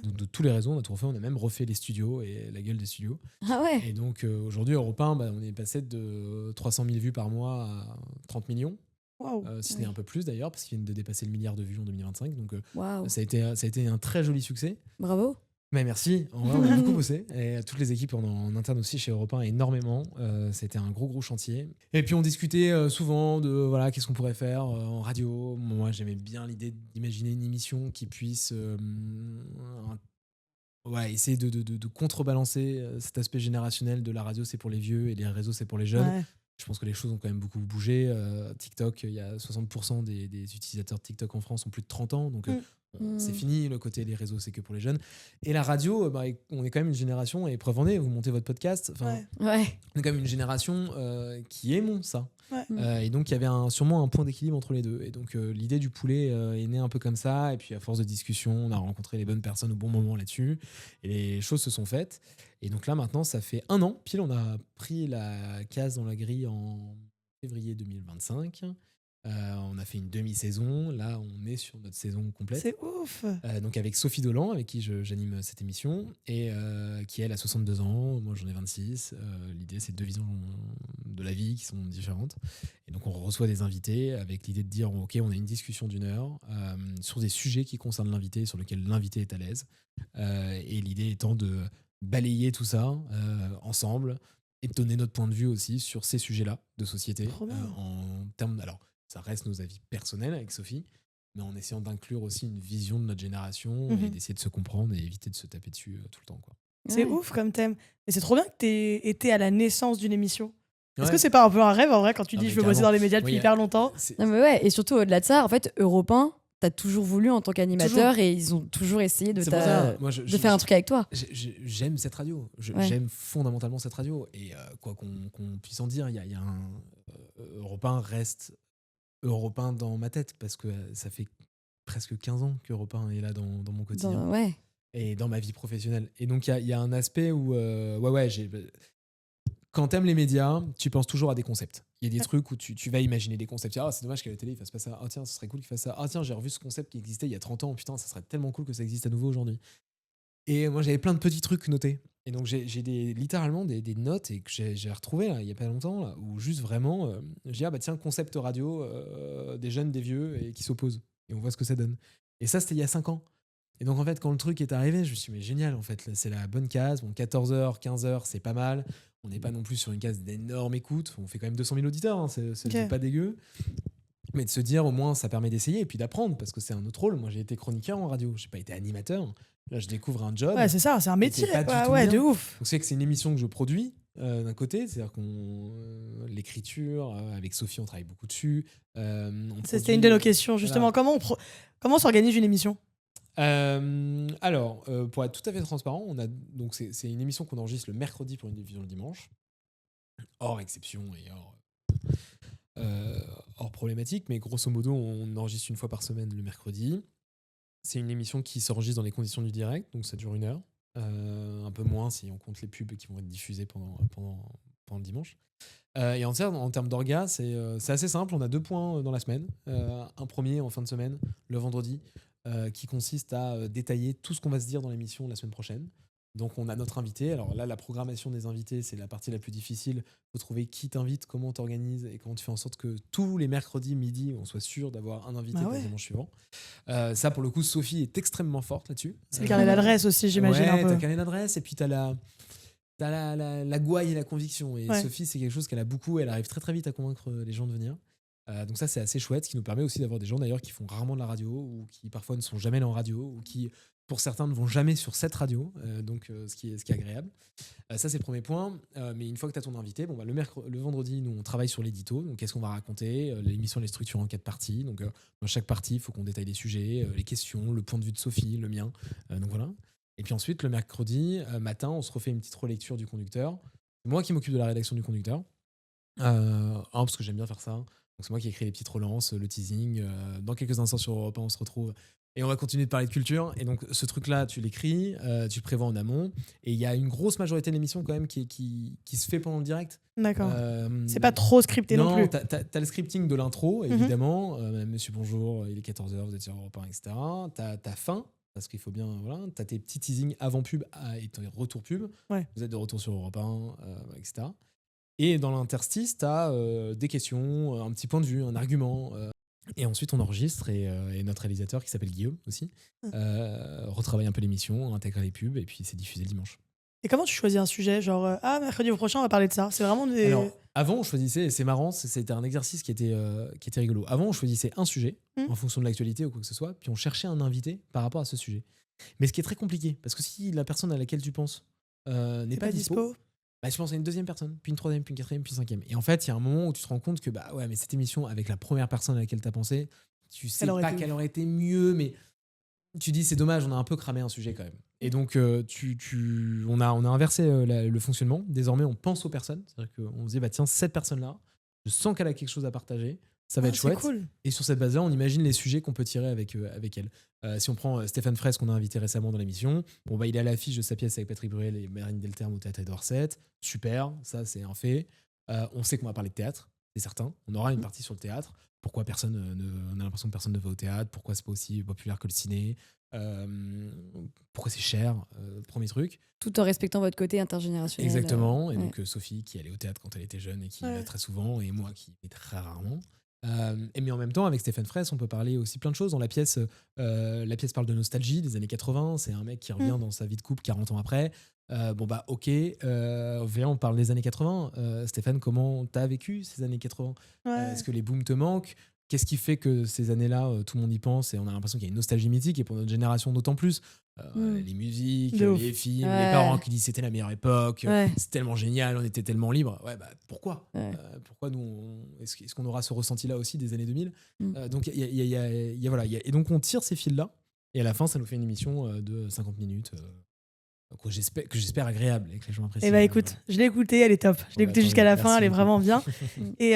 Donc, de tous les réseaux, on a tout refait. On a même refait les studios et la gueule des studios. Ah ouais. Et donc, aujourd'hui, Europe 1, on est passé de 300 000 vues par mois à 30 millions. Wow. Si ce n'est un peu plus d'ailleurs, parce qu'ils viennent de dépasser le milliard de vues en 2025. Donc, wow. ça a été un très joli succès. Bravo. Mais merci, on a beaucoup bossé et toutes les équipes en interne aussi chez Europe 1 énormément. C'était un gros chantier. Et puis on discutait souvent de voilà qu'est-ce qu'on pourrait faire en radio. Moi j'aimais bien l'idée d'imaginer une émission qui puisse essayer de contrebalancer cet aspect générationnel de la radio c'est pour les vieux et les réseaux c'est pour les jeunes. Je pense que les choses ont quand même beaucoup bougé. TikTok, il y a 60% des utilisateurs de TikTok en France ont plus de 30 ans. Donc, c'est fini le côté les réseaux, c'est que pour les jeunes. Et la radio, on est quand même une génération, et preuve en est, vous montez votre podcast. Enfin, Ouais. on est quand même une génération qui aimons ça. Ouais. Et donc, il y avait sûrement un point d'équilibre entre les deux. Et donc, l'idée du poulet est née un peu comme ça. Et puis, à force de discussion, on a rencontré les bonnes personnes au bon moment là-dessus. Et les choses se sont faites. Et donc là, maintenant, ça fait 1 an. Pile, on a pris la case dans la grille en février 2025. On a fait une demi-saison. Là, on est sur notre saison complète. C'est ouf. Donc avec Sophie Dolan, avec qui j'anime cette émission, et qui elle a 62 ans, moi j'en ai 26. L'idée, c'est 2 visions de la vie qui sont différentes. Et donc on reçoit des invités avec l'idée de dire ok, on a une discussion d'1 heure sur des sujets qui concernent l'invité, sur lesquels l'invité est à l'aise. Et l'idée étant de balayer tout ça ensemble et de donner notre point de vue aussi sur ces sujets-là de société. Trop bien. En termes, alors, ça reste nos avis personnels avec Sophie, mais en essayant d'inclure aussi une vision de notre génération et d'essayer de se comprendre et éviter de se taper dessus tout le temps, quoi. C'est ouf comme thème. Et c'est trop bien que t'aies été à la naissance d'une émission. Est-ce Ouais. que c'est pas un peu un rêve en vrai quand tu Ah, dis mais je veux bosser carrément. dans les médias depuis Oui, hyper longtemps? C'est- Non, mais ouais, et surtout au-delà de ça, en fait, Europe 1, t'as toujours voulu en tant qu'animateur et ils ont toujours essayé de, c'est pour ça, moi, de faire un truc avec toi. j'aime cette radio. Ouais. J'aime fondamentalement cette radio. Et quoi qu'on puisse en dire, il y a un Europe 1 reste Europe 1 dans ma tête parce que ça fait presque 15 ans qu'Europe 1 est là dans mon quotidien Ouais. et dans ma vie professionnelle. Et donc, il y a un aspect où, quand t'aimes les médias, tu penses toujours à des concepts. Il y a des trucs où tu vas imaginer des concepts. Ah, c'est dommage qu'à la télé, ils fassent pas ça. Ah, tiens, ce serait cool qu'ils fassent ça. Ah, tiens, j'ai revu ce concept qui existait il y a 30 ans. Putain, ça serait tellement cool que ça existe à nouveau aujourd'hui. Et moi, j'avais plein de petits trucs notés. Et donc, j'ai littéralement des notes et que j'ai retrouvées là, il y a pas longtemps, là, où juste vraiment, je dis, ah bah tiens, concept radio, des jeunes, des vieux, et qui s'opposent. Et on voit ce que ça donne. Et ça, c'était il y a 5 ans. Et donc, en fait, quand le truc est arrivé, je me suis dit, mais génial, en fait, là, c'est la bonne case. Bon, 14h, 15h, c'est pas mal. On n'est pas non plus sur une case d'énorme écoute. On fait quand même 200 000 auditeurs, hein, c'est pas dégueu. Mais de se dire, au moins, ça permet d'essayer et puis d'apprendre, parce que c'est un autre rôle. Moi, j'ai été chroniqueur en radio, j'ai pas été animateur. Là, je découvre un job. Ouais, c'est ça, c'est un métier. pas du tout Ouais, bien. de ouf. Donc, c'est que c'est une émission que je produis d'un côté, c'est-à-dire qu'on l'écriture, avec Sophie, on travaille beaucoup dessus. C'était une de nos questions, justement. Voilà. Comment s'organise une émission? Alors, pour être tout à fait transparent, donc c'est une émission qu'on enregistre le mercredi pour une diffusion le dimanche, hors exception et hors problématique, mais grosso modo, on enregistre 1 fois par semaine le mercredi. C'est une émission qui s'enregistre dans les conditions du direct, donc ça dure 1 heure, un peu moins si on compte les pubs qui vont être diffusées pendant le dimanche. Et en termes d'orga, c'est assez simple. On a 2 points dans la semaine. Un premier en fin de semaine, le vendredi, qui consiste à détailler tout ce qu'on va se dire dans l'émission la semaine prochaine. Donc on a notre invité. Alors là, la programmation des invités, c'est la partie la plus difficile. Il faut trouver qui t'invite, comment t'organises et comment tu fais en sorte que tous les mercredis midi, on soit sûr d'avoir un invité pour le dimanche suivant. Ça, pour le coup, Sophie est extrêmement forte là-dessus. C'est le carnet d'adresse aussi, j'imagine. Ouais, un peu. t'as le carnet d'adresse et puis t'as la gouaille et la conviction. Et Sophie, c'est quelque chose qu'elle a beaucoup. Elle arrive très très vite à convaincre les gens de venir. Donc ça, c'est assez chouette, ce qui nous permet aussi d'avoir des gens d'ailleurs qui font rarement de la radio ou qui parfois ne sont jamais allés en radio ou qui, pour certains, ne vont jamais sur cette radio. Ce qui est agréable. Ça, c'est le premier point. Mais une fois que tu as ton invité, le vendredi, nous, on travaille sur l'édito. Donc, qu'est-ce qu'on va raconter? L'émission, elle est structurée en 4 parties. Donc, dans chaque partie, il faut qu'on détaille les sujets, les questions, le point de vue de Sophie, le mien. Donc, voilà. Et puis ensuite, le mercredi matin, on se refait une petite relecture du conducteur. C'est moi qui m'occupe de la rédaction du conducteur. Parce que j'aime bien faire ça. Donc c'est moi qui écris les petites relances, le teasing. Dans quelques instants sur Europe 1, on se retrouve et on va continuer de parler de culture. Et donc ce truc-là, tu l'écris, tu le prévois en amont. Et il y a une grosse majorité de l'émission quand même qui se fait pendant le direct. D'accord. C'est pas trop scripté non plus. T'as le scripting de l'intro, évidemment. Monsieur, bonjour, il est 14h, vous êtes sur Europe 1, etc. T'as fin, parce qu'il faut bien... Voilà, t'as tes petits teasings avant pub et tes retours pub. Ouais. Vous êtes de retour sur Europe 1, etc. Et dans l'interstice, tu as des questions, un petit point de vue, un argument. Et ensuite, on enregistre et notre réalisateur, qui s'appelle Guillaume aussi, retravaille un peu l'émission, intègre les pubs et puis c'est diffusé le dimanche. Et comment tu choisis un sujet? Genre, mercredi prochain, on va parler de ça. C'est vraiment des... Alors, avant, on choisissait, et c'est marrant, c'était un exercice qui était rigolo. Avant, on choisissait un sujet en fonction de l'actualité ou quoi que ce soit, puis on cherchait un invité par rapport à ce sujet. Mais ce qui est très compliqué, parce que si la personne à laquelle tu penses n'est pas dispo, bah, je pense à une deuxième personne, puis une troisième, puis une quatrième, puis une cinquième. Et en fait, il y a un moment où tu te rends compte que bah ouais, mais cette émission, avec la première personne à laquelle tu as pensé, tu sais Elle aurait pas été qu'elle ouf. aurait été mieux, mais tu dis c'est dommage, on a un peu cramé un sujet quand même. Et donc, on a inversé le fonctionnement. Désormais, on pense aux personnes. C'est-à-dire qu'on se dit, bah, tiens, cette personne-là, je sens qu'elle a quelque chose à partager. Ça va être c'est chouette. cool. Et sur cette base-là, on imagine les sujets qu'on peut tirer avec elle. Si on prend Stéphane Fraisse, qu'on a invité récemment dans l'émission, bon, bah, il est à l'affiche de sa pièce avec Patrick Bruel et Marine Delterme au Théâtre Édouard VII. Super, ça, c'est un fait. On sait qu'on va parler de théâtre, c'est certain. On aura une partie sur le théâtre. Pourquoi on a l'impression que personne ne va au théâtre? Pourquoi c'est pas aussi populaire que le ciné? Pourquoi c'est cher? Premier truc. Tout en respectant votre côté intergénérationnel. Exactement. Et ouais. donc Sophie qui allait au théâtre quand elle était jeune et qui y Ouais. va très souvent, et moi qui y vais très rarement. Mais en même temps, avec Stéphane Fraisse, on peut parler aussi plein de choses. Dans la pièce parle de nostalgie des années 80. C'est un mec qui revient dans sa vie de couple 40 ans après. Ok, viens, on parle des années 80. Stéphane, comment t'as vécu ces années 80? Ouais. Est-ce que les booms te manquent? Qu'est-ce qui fait que ces années-là, tout le monde y pense et on a l'impression qu'il y a une nostalgie mythique, et pour notre génération d'autant plus? Les musiques, De ouf. les films, Ouais. les parents qui disent c'était la meilleure époque, Ouais. c'est tellement génial, on était tellement libre. Ouais, bah pourquoi? Ouais. Pourquoi est-ce qu'on aura ce ressenti-là aussi des années 2000? Mm. Donc et donc on tire ces fils-là, et à la fin ça nous fait une émission de 50 minutes que j'espère agréable et que les gens apprécient. Eh bah écoute, je l'ai écoutée, elle est top. Je l'ai écoutée jusqu'à la fin, elle est vraiment bien. Et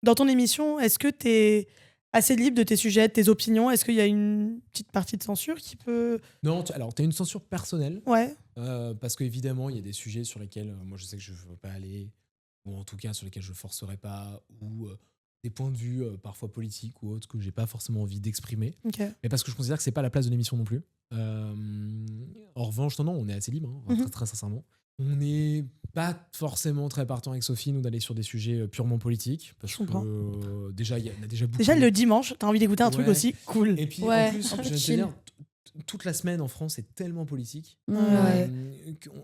dans ton émission, est-ce que tu es assez libre de tes sujets, de tes opinions? Est-ce qu'il y a une petite partie de censure qui peut... Non, alors tu as une censure personnelle, Ouais, parce qu'évidemment il y a des sujets sur lesquels moi je sais que je ne veux pas aller, ou en tout cas sur lesquels je ne forcerai pas, ou des points de vue parfois politiques ou autres que j'ai pas forcément envie d'exprimer, ok. mais parce que je considère que c'est pas la place de l'émission non plus. En revanche, non, on est assez libre, hein, très, très sincèrement. On n'est pas forcément très partant avec Sophie, nous, d'aller sur des sujets purement politiques, parce Je comprends. que déjà, il y en a déjà beaucoup. Déjà, le dimanche, t'as envie d'écouter un truc Ouais. aussi cool. Et puis, Ouais, en plus, un peu je vais te chill. dire, toute la semaine en France est tellement politique. Ouais.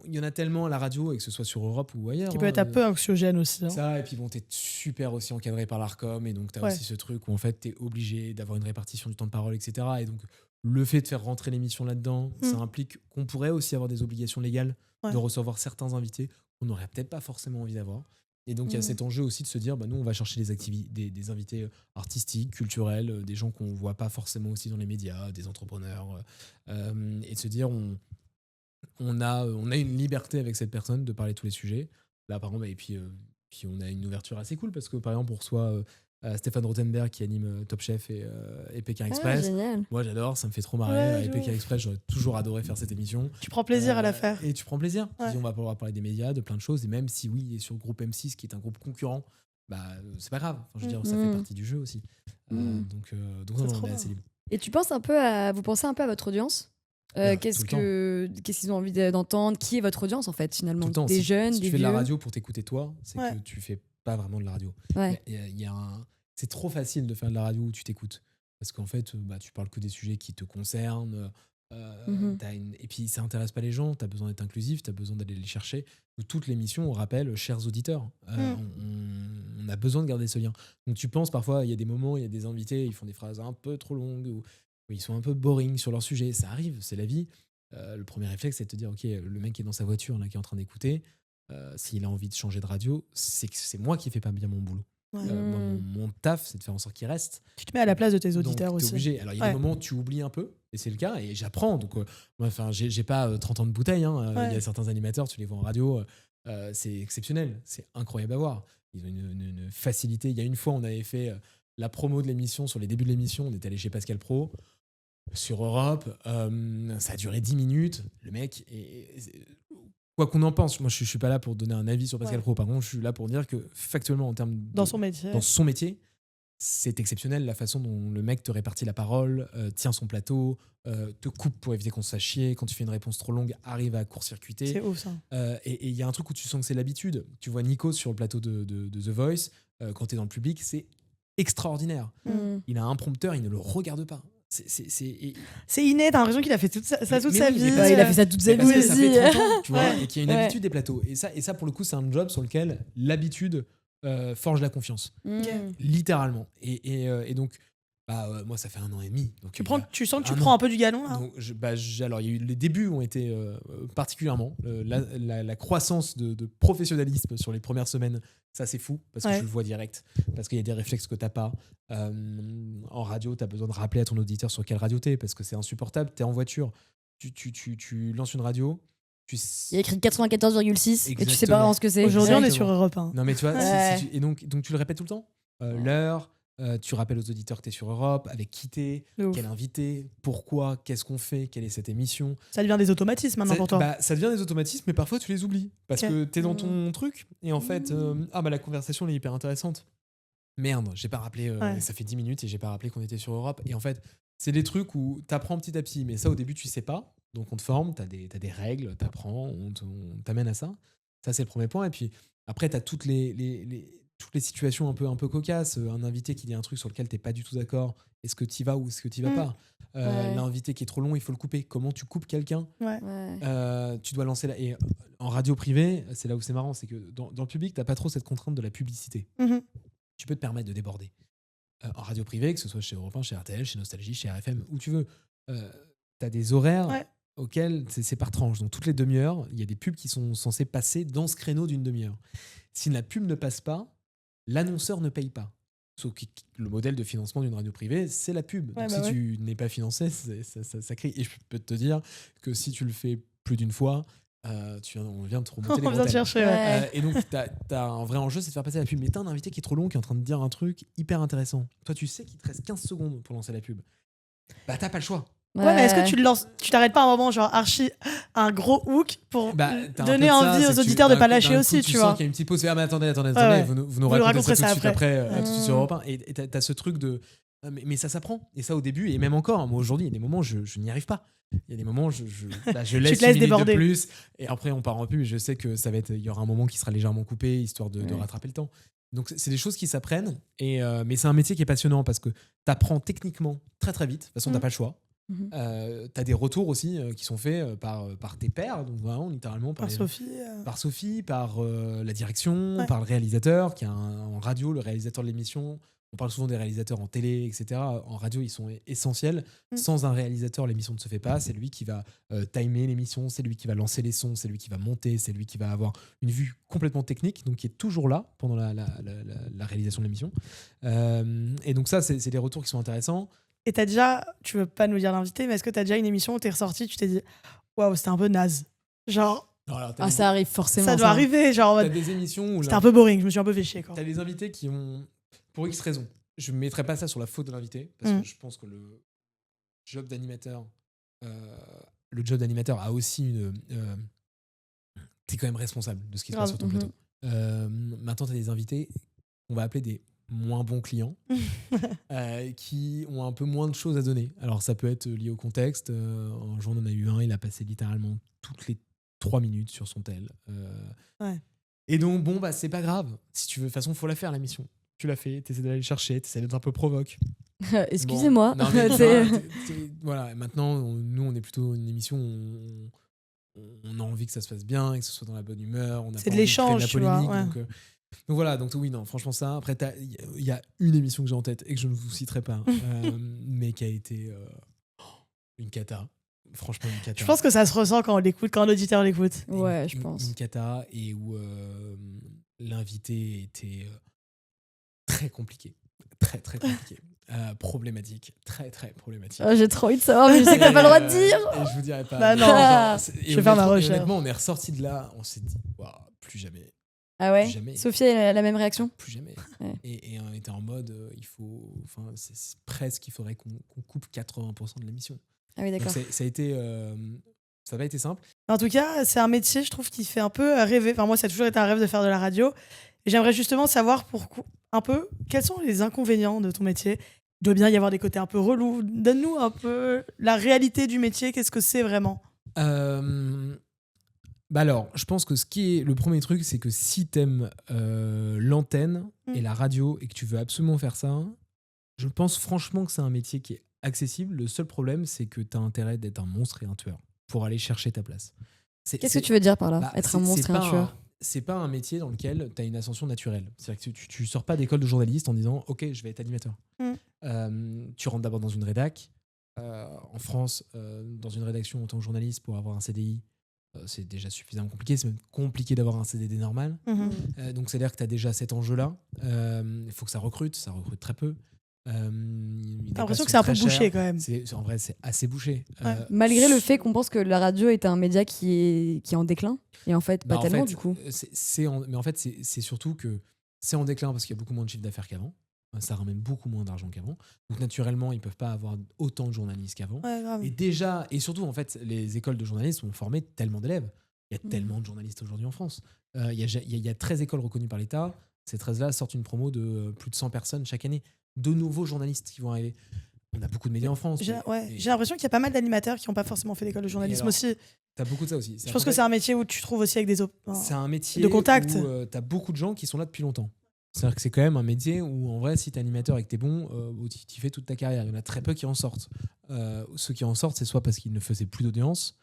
Il y en a tellement à la radio, et que ce soit sur Europe ou ailleurs. Qui peut être un peu anxiogène aussi. Hein. Ça, et puis bon, t'es super aussi encadré par l'ARCOM, et donc t'as Ouais. aussi ce truc où en fait t'es obligé d'avoir une répartition du temps de parole, etc. Et donc le fait de faire rentrer l'émission là-dedans, ça implique qu'on pourrait aussi avoir des obligations légales de recevoir certains invités qu'on n'aurait peut-être pas forcément envie d'avoir. Et donc il y a cet enjeu aussi de se dire, bah, nous on va chercher des invités artistiques, culturels, des gens qu'on voit pas forcément aussi dans les médias, des entrepreneurs, et de se dire on a une liberté avec cette personne de parler de tous les sujets. Là, par exemple, et puis on a une ouverture assez cool, parce que par exemple, on reçoit Stéphane Rothenberg qui anime Top Chef et Pékin Express. Génial. Moi, j'adore, ça me fait trop marrer. Ouais, Et Pékin Express, j'aurais toujours adoré faire cette émission. Tu prends plaisir à la faire. Et tu prends plaisir. Ouais. Tu dis, on va pouvoir parler des médias, de plein de choses. Et même si, oui, il est sur le groupe M6, qui est un groupe concurrent, bah, c'est pas grave. Enfin, je veux dire, ça fait partie du jeu aussi. Donc non, trop on est bien. assez libre. Et vous pensez un peu à votre audience? Ouais, Qu'est-ce tout le qu'ils ont envie d'entendre? Qui est votre audience en fait finalement? Tout le temps. Des Si jeunes, tu des fais vieux? de la radio pour t'écouter toi, c'est Ouais. que tu fais pas vraiment de la radio. Ouais. C'est trop facile de faire de la radio où tu t'écoutes, parce qu'en fait bah, tu parles que des sujets qui te concernent, et puis ça intéresse pas les gens, tu as besoin d'être inclusif, tu as besoin d'aller les chercher. Donc, toute l'émission, on rappelle, chers auditeurs, on a besoin de garder ce lien. Donc tu penses parfois, il y a des moments, il y a des invités, ils font des phrases un peu trop longues, ou ils sont un peu boring sur leur sujet, ça arrive, c'est la vie. Le premier réflexe, c'est de te dire, ok, le mec qui est dans sa voiture, là, qui est en train d'écouter, s'il a envie de changer de radio, c'est que c'est moi qui fais pas bien mon boulot. Ouais. Moi, mon taf, c'est de faire en sorte qu'il reste. Tu te mets à la place de tes auditeurs Donc, t'es aussi. obligé. Alors, il y a des moments où tu oublies un peu, et c'est le cas, et j'apprends. Donc, moi, j'ai pas 30 ans de bouteille. Hein. Il y a certains animateurs, tu les vois en radio, c'est exceptionnel. C'est incroyable à voir. Ils ont une facilité. Il y a une fois, on avait fait la promo de l'émission, sur les débuts de l'émission, on était allé chez Pascal Pro, sur Europe. Ça a duré 10 minutes. Le mec quoi qu'on en pense, moi je suis pas là pour donner un avis sur Pascal Pro. Par contre, je suis là pour dire que factuellement, en termes Dans son métier, c'est exceptionnel la façon dont le mec te répartit la parole, tient son plateau, te coupe pour éviter qu'on se fasse chier. Quand tu fais une réponse trop longue, arrive à court-circuiter. c'est ouf ça. Et il y a un truc où tu sens que c'est l'habitude. Tu vois Nico sur le plateau de The Voice, quand tu es dans le public, c'est extraordinaire. Il a un prompteur, il ne le regarde pas. C'est inné, t'as l'impression qu'il a fait ça toute sa vie. Il a fait ça toute sa vie parce que ça aussi. fait 30 ans, tu vois, Ouais. et qu'il y a une habitude des plateaux. Et ça, pour le coup, c'est un job sur lequel l'habitude forge la confiance. Littéralement. Et donc, Moi, ça fait 1 an et demi. Donc, Tu sens que tu un prends an. un peu du galon là. Donc, alors, il y a eu, les débuts ont été particulièrement. La croissance de professionnalisme sur les premières semaines, ça c'est fou, parce que Ouais. je le vois direct. Parce qu'il y a des réflexes que tu n'as pas. En radio, tu as besoin de rappeler à ton auditeur sur quelle radio tu es, parce que c'est insupportable. Tu es en voiture, tu lances une radio. Il y a écrit 94,6 et tu sais pas vraiment ce que c'est. Aujourd'hui, on est Exactement. sur Europe 1. Non, mais tu vois, Ouais. et donc tu le répètes tout le temps. L'heure, tu rappelles aux auditeurs que tu es sur Europe, avec qui t'es, De ouf. quel invité, pourquoi, qu'est-ce qu'on fait, quelle est cette émission. Ça devient des automatismes maintenant pour toi. Ça devient des automatismes, mais parfois tu les oublies. Parce Ok. que tu es dans ton truc, et en fait, la conversation elle est hyper intéressante. Merde, j'ai pas rappelé, Ouais. ça fait 10 minutes et j'ai pas rappelé qu'on était sur Europe. Et en fait, c'est des trucs où tu apprends petit à petit, mais ça au début tu sais pas. Donc on te forme, t'as des règles, t'apprends, on t'amène à ça. Ça c'est le premier point. Et puis après, t'as toutes les situations un peu cocasses. Un invité qui dit un truc sur lequel t'es pas du tout d'accord, est-ce que t'y vas ou est-ce que t'y vas pas? Ouais. L'invité qui est trop long, il faut le couper. Comment tu coupes quelqu'un? Ouais. Tu dois lancer et en radio privée, c'est là où c'est marrant, c'est que dans le public, t'as pas trop cette contrainte de la publicité. Mhm. Tu peux te permettre de déborder. En radio privée, que ce soit chez Europe 1, chez RTL, chez Nostalgie, chez RFM, où tu veux, t'as des horaires Ouais. auxquels c'est par tranche. Donc toutes les demi-heures, il y a des pubs qui sont censées passer dans ce créneau d'une demi-heure. Si la pub ne passe pas, l'annonceur ne paye pas. Sauf que le modèle de financement d'une radio privée, c'est la pub. Ouais, Donc bah si ouais. tu n'es pas financé, ça crie. Et je peux te dire que si tu le fais plus d'une fois, on vient de te remonter les On vient te bretelles. chercher. Ouais. Ouais. Et donc, t'as un vrai enjeu, c'est de faire passer la pub. Mais t'as un invité qui est trop long, qui est en train de dire un truc hyper intéressant. Toi, tu sais qu'il te reste 15 secondes pour lancer la pub. Bah, t'as pas le choix. Ouais, mais est-ce que tu le lances, tu t'arrêtes pas à un moment, genre archi, un gros hook pour Bah, t'as un donner peu de ça, envie c'est aux que auditeurs de d'un pas coup- lâcher d'un aussi, coup, tu sens vois. qu'il y a une petite pause. Mais attendez, ouais. vous nous Vous nous racontez raconterez ça tout de ça suite après, tout de suite sur Europe 1. Et t'as ce truc de. Mais ça s'apprend. Et ça, au début, et même encore, moi aujourd'hui, il y a des moments où je n'y arrive pas. Il y a des moments où je laisse te une laisses minute déborder. de plus. Et après, on part en pub. Et je sais que il y aura un moment qui sera légèrement coupé, histoire de Ouais. rattraper le temps. Donc, c'est des choses qui s'apprennent. Mais c'est un métier qui est passionnant parce que t'apprends techniquement très très vite. De toute façon, t'as pas le choix. Mhm. T'as des retours aussi qui sont faits par tes pairs, donc vraiment littéralement Par Sophie. par Sophie, par la direction, Ouais. par le réalisateur qui est en radio, le réalisateur de l'émission. On parle souvent des réalisateurs en télé, etc. En radio, ils sont essentiels. Sans un réalisateur, l'émission ne se fait pas. C'est lui qui va timer l'émission, c'est lui qui va lancer les sons, c'est lui qui va monter, c'est lui qui va avoir une vue complètement technique, donc qui est toujours là pendant la réalisation de l'émission. Et donc ça, c'est des retours qui sont intéressants. Et t'as déjà, tu veux pas nous dire l'invité, mais est-ce que t'as déjà une émission où t'es ressorti, tu t'es dit, waouh, c'était un peu naze. Genre, Alors, Ah, ça arrive forcément. ça doit arriver, genre, en T'as mode, des émissions où c'était un peu boring, je me suis un peu fait chier, quoi. t'as des invités qui ont, pour X raisons, je ne mettrai pas ça sur la faute de l'invité, parce que je pense que le job d'animateur a aussi une... t'es quand même responsable de ce qui se passe sur ton plateau. Maintenant, t'as des invités qu'on va appeler des moins bons clients qui ont un peu moins de choses à donner. Alors, ça peut être lié au contexte. Un jour, on en a eu un, il a passé littéralement toutes les 3 minutes sur son tel. Ouais. Et donc, bon, c'est pas grave. Si tu veux, de toute façon, faut la faire, la mission. Tu l'as fait, t'essaies d'aller le chercher, t'essaies d'être un peu provoque. Excusez-moi. Bon, non, mais, C'est- voilà, maintenant, nous, on est plutôt une émission où on a envie que ça se passe bien, et que ce soit dans la bonne humeur. On a C'est pas de envie créer l'échange, la tu vois, polémique, ouais. donc voilà, donc oui, non, franchement, ça. Après, il y a une émission que j'ai en tête et que je ne vous citerai pas, mais qui a été une cata. Franchement, une cata. Je pense que ça se ressent quand on l'écoute, quand un auditeur l'écoute. Ouais, je Une pense. cata et où l'invité était très compliqué. Très, très compliqué. Problématique. Très, très problématique. Oh, j'ai trop envie de savoir, mais je sais que t'as pas le droit de dire. Et je vous dirai pas. Bah mais non. genre, Je vais faire ma recherche. Honnêtement, on est ressorti de là, on s'est dit, waouh, plus jamais. Ah ouais. Jamais. Sophie a la même réaction. Plus jamais. Ouais. Et on était en mode, il faut. Enfin, c'est presque, il faudrait qu'on coupe 80% de l'émission. Ah oui, Donc d'accord. ça a été. Ça n'a pas été simple. En tout cas, c'est un métier, je trouve, qui fait un peu rêver. Enfin, moi, ça a toujours été un rêve de faire de la radio. Et j'aimerais justement savoir un peu quels sont les inconvénients de ton métier. Il doit bien y avoir des côtés un peu relous. Donne-nous un peu la réalité du métier. Qu'est-ce que c'est vraiment ? Alors, je pense que le premier truc, c'est que si t'aimes l'antenne et la radio et que tu veux absolument faire ça, je pense franchement que c'est un métier qui est accessible. Le seul problème, c'est que t'as intérêt d'être un monstre et un tueur pour aller chercher ta place. Qu'est-ce que tu veux dire par là? Bah, Être un monstre et un tueur? C'est pas un métier dans lequel tu as une ascension naturelle. C'est-à-dire que tu sors pas d'école de journaliste en disant « Ok, je vais être animateur Tu rentres d'abord dans une rédac. En France, dans une rédaction en tant que journaliste, pour avoir un CDI, c'est déjà suffisamment compliqué. C'est même compliqué d'avoir un CDD normal. Donc, c'est-à-dire que tu as déjà cet enjeu-là. Il faut que ça recrute très peu. T'as l'impression que c'est un peu bouché quand même. En vrai, c'est assez bouché. Ouais. Malgré le fait qu'on pense que la radio est un média qui est en déclin. Et en fait, pas tellement du coup. Mais en fait, c'est surtout que c'est en déclin parce qu'il y a beaucoup moins de chiffre d'affaires qu'avant. Ça ramène beaucoup moins d'argent qu'avant. Donc naturellement, ils ne peuvent pas avoir autant de journalistes qu'avant. Ouais, grave. Et surtout, en fait, les écoles de journalistes ont formé tellement d'élèves. Il y a tellement de journalistes aujourd'hui en France. Il y a 13 écoles reconnues par l'État. Ces 13-là sortent une promo de plus de 100 personnes chaque année. De nouveaux journalistes qui vont arriver. On a beaucoup de médias en France. J'ai l'impression qu'il y a pas mal d'animateurs qui n'ont pas forcément fait d'école de journalisme aussi. T'as beaucoup de ça aussi. Je pense que c'est un métier où tu trouves aussi avec c'est un métier de contact. Où t'as beaucoup de gens qui sont là depuis longtemps. C'est-à-dire que c'est quand même un métier où, en vrai, si t'es animateur et que t'es bon, tu fais toute ta carrière. Il y en a très peu qui en sortent. Ceux qui en sortent, c'est soit parce qu'ils ne faisaient plus d'audience,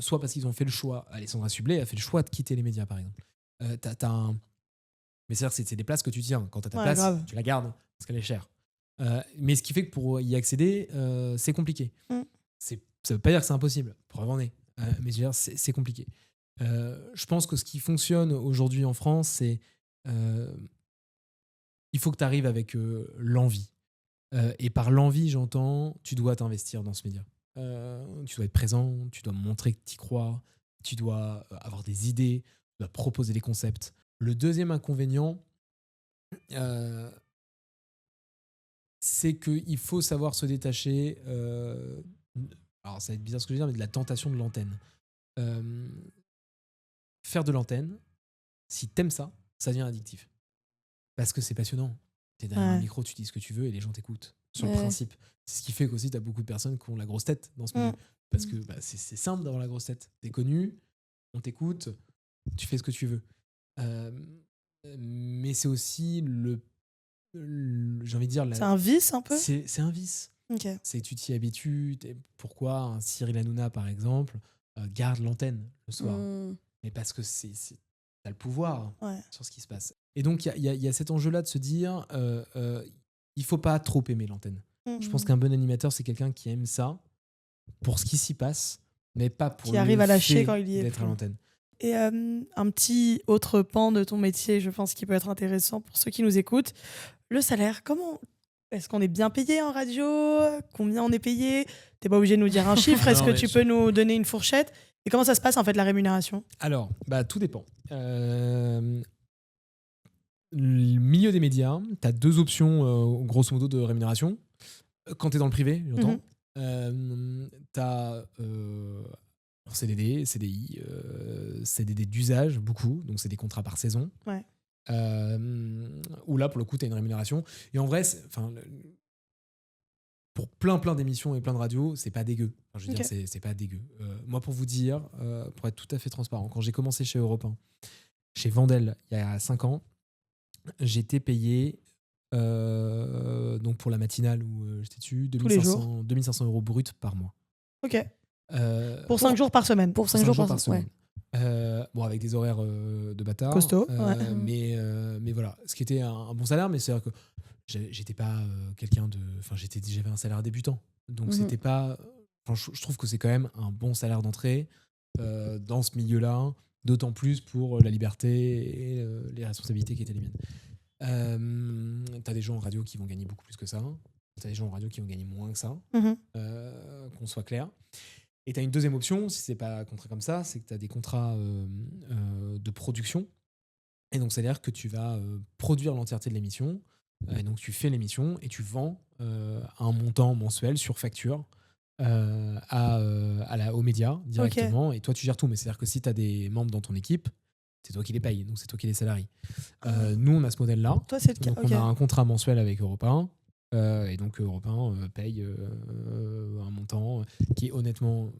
soit parce qu'ils ont fait le choix. Alessandra Sublet a fait le choix de quitter les médias, par exemple. Mais c'est-à-dire que c'est des places que tu tiens. Quand t'as ta place, grave. Tu la gardes parce qu'elle est chère. Mais ce qui fait que pour y accéder, c'est compliqué. Ça veut pas dire que c'est impossible. Preuve en est. Mais je veux dire, c'est compliqué. Je pense que ce qui fonctionne aujourd'hui en France, c'est il faut que tu arrives avec l'envie. Et par l'envie, j'entends, tu dois t'investir dans ce média. Tu dois être présent, tu dois montrer que tu y crois, tu dois avoir des idées, tu dois proposer des concepts. Le deuxième inconvénient, c'est qu'il faut savoir se détacher. Alors, ça va être bizarre ce que je veux dire, mais de la tentation de l'antenne. Faire de l'antenne, si t'aimes ça, ça devient addictif. Parce que c'est passionnant. T'es derrière un micro, tu dis ce que tu veux et les gens t'écoutent. Sur le principe. C'est ce qui fait qu'aussi t'as beaucoup de personnes qui ont la grosse tête dans ce milieu. Parce que c'est simple d'avoir la grosse tête. T'es connu, on t'écoute, tu fais ce que tu veux. Mais c'est aussi j'ai envie de dire... C'est un vice un peu ? C'est un vice. Okay. Tu t'y habitues. Pourquoi un Cyril Hanouna, par exemple, garde l'antenne le soir ? Mais parce que t'as le pouvoir sur ce qui se passe. Et donc, il y a cet enjeu-là de se dire il faut pas trop aimer l'antenne. Je pense qu'un bon animateur, c'est quelqu'un qui aime ça pour ce qui s'y passe, mais pas pour qui arrive à lâcher quand il y est d'être à l'antenne. Et un petit autre pan de ton métier, je pense, qui peut être intéressant pour ceux qui nous écoutent, le salaire. Est-ce qu'on est bien payé en radio ? Combien on est payé ? T'es pas obligé de nous dire un chiffre. Est-ce que tu peux nous donner une fourchette ? Et comment ça se passe en fait la rémunération ? Alors, tout dépend. Le milieu des médias, tu as deux options grosso modo de rémunération. Quand tu es dans le privé, j'entends, tu as CDD, CDI, CDD d'usage, beaucoup, donc c'est des contrats par saison. Ouais. Où là, pour le coup, tu as une rémunération. Et en vrai, pour plein d'émissions et plein de radios, c'est pas dégueu. Enfin, je veux dire, c'est pas dégueu. Moi, pour vous dire, pour être tout à fait transparent, quand j'ai commencé chez Europe 1, chez Wendel, il y a 5 ans, j'étais payé donc pour la matinale où j'étais dessus, 2500 € brut par mois. Ok. Pour 5 jours par semaine. Pour 5 jours par semaine. Bon, avec des horaires de bâtard. Costaud. Mais voilà, ce qui était un bon salaire, mais c'est-à-dire que j'étais pas quelqu'un de. Enfin, j'avais un salaire débutant. Donc, c'était pas. Enfin, je trouve que c'est quand même un bon salaire d'entrée dans ce milieu-là, d'autant plus pour la liberté et les responsabilités qui étaient les miennes. T'as des gens en radio qui vont gagner beaucoup plus que ça. T'as des gens en radio qui vont gagner moins que ça. Qu'on soit clair. Et tu as une deuxième option, si c'est pas un contrat comme ça, c'est que tu as des contrats de production. Et donc, c'est-à-dire que tu vas produire l'entièreté de l'émission. Et donc, tu fais l'émission et tu vends un montant mensuel sur facture aux médias directement. Et toi, tu gères tout. Mais c'est-à-dire que si tu as des membres dans ton équipe, c'est toi qui les payes. Donc, c'est toi qui les salaries. Nous, on a ce modèle-là. Toi, c'est le cas. Donc, on a un contrat mensuel avec Europe 1. Et donc Europe 1 paye un montant qui honnêtement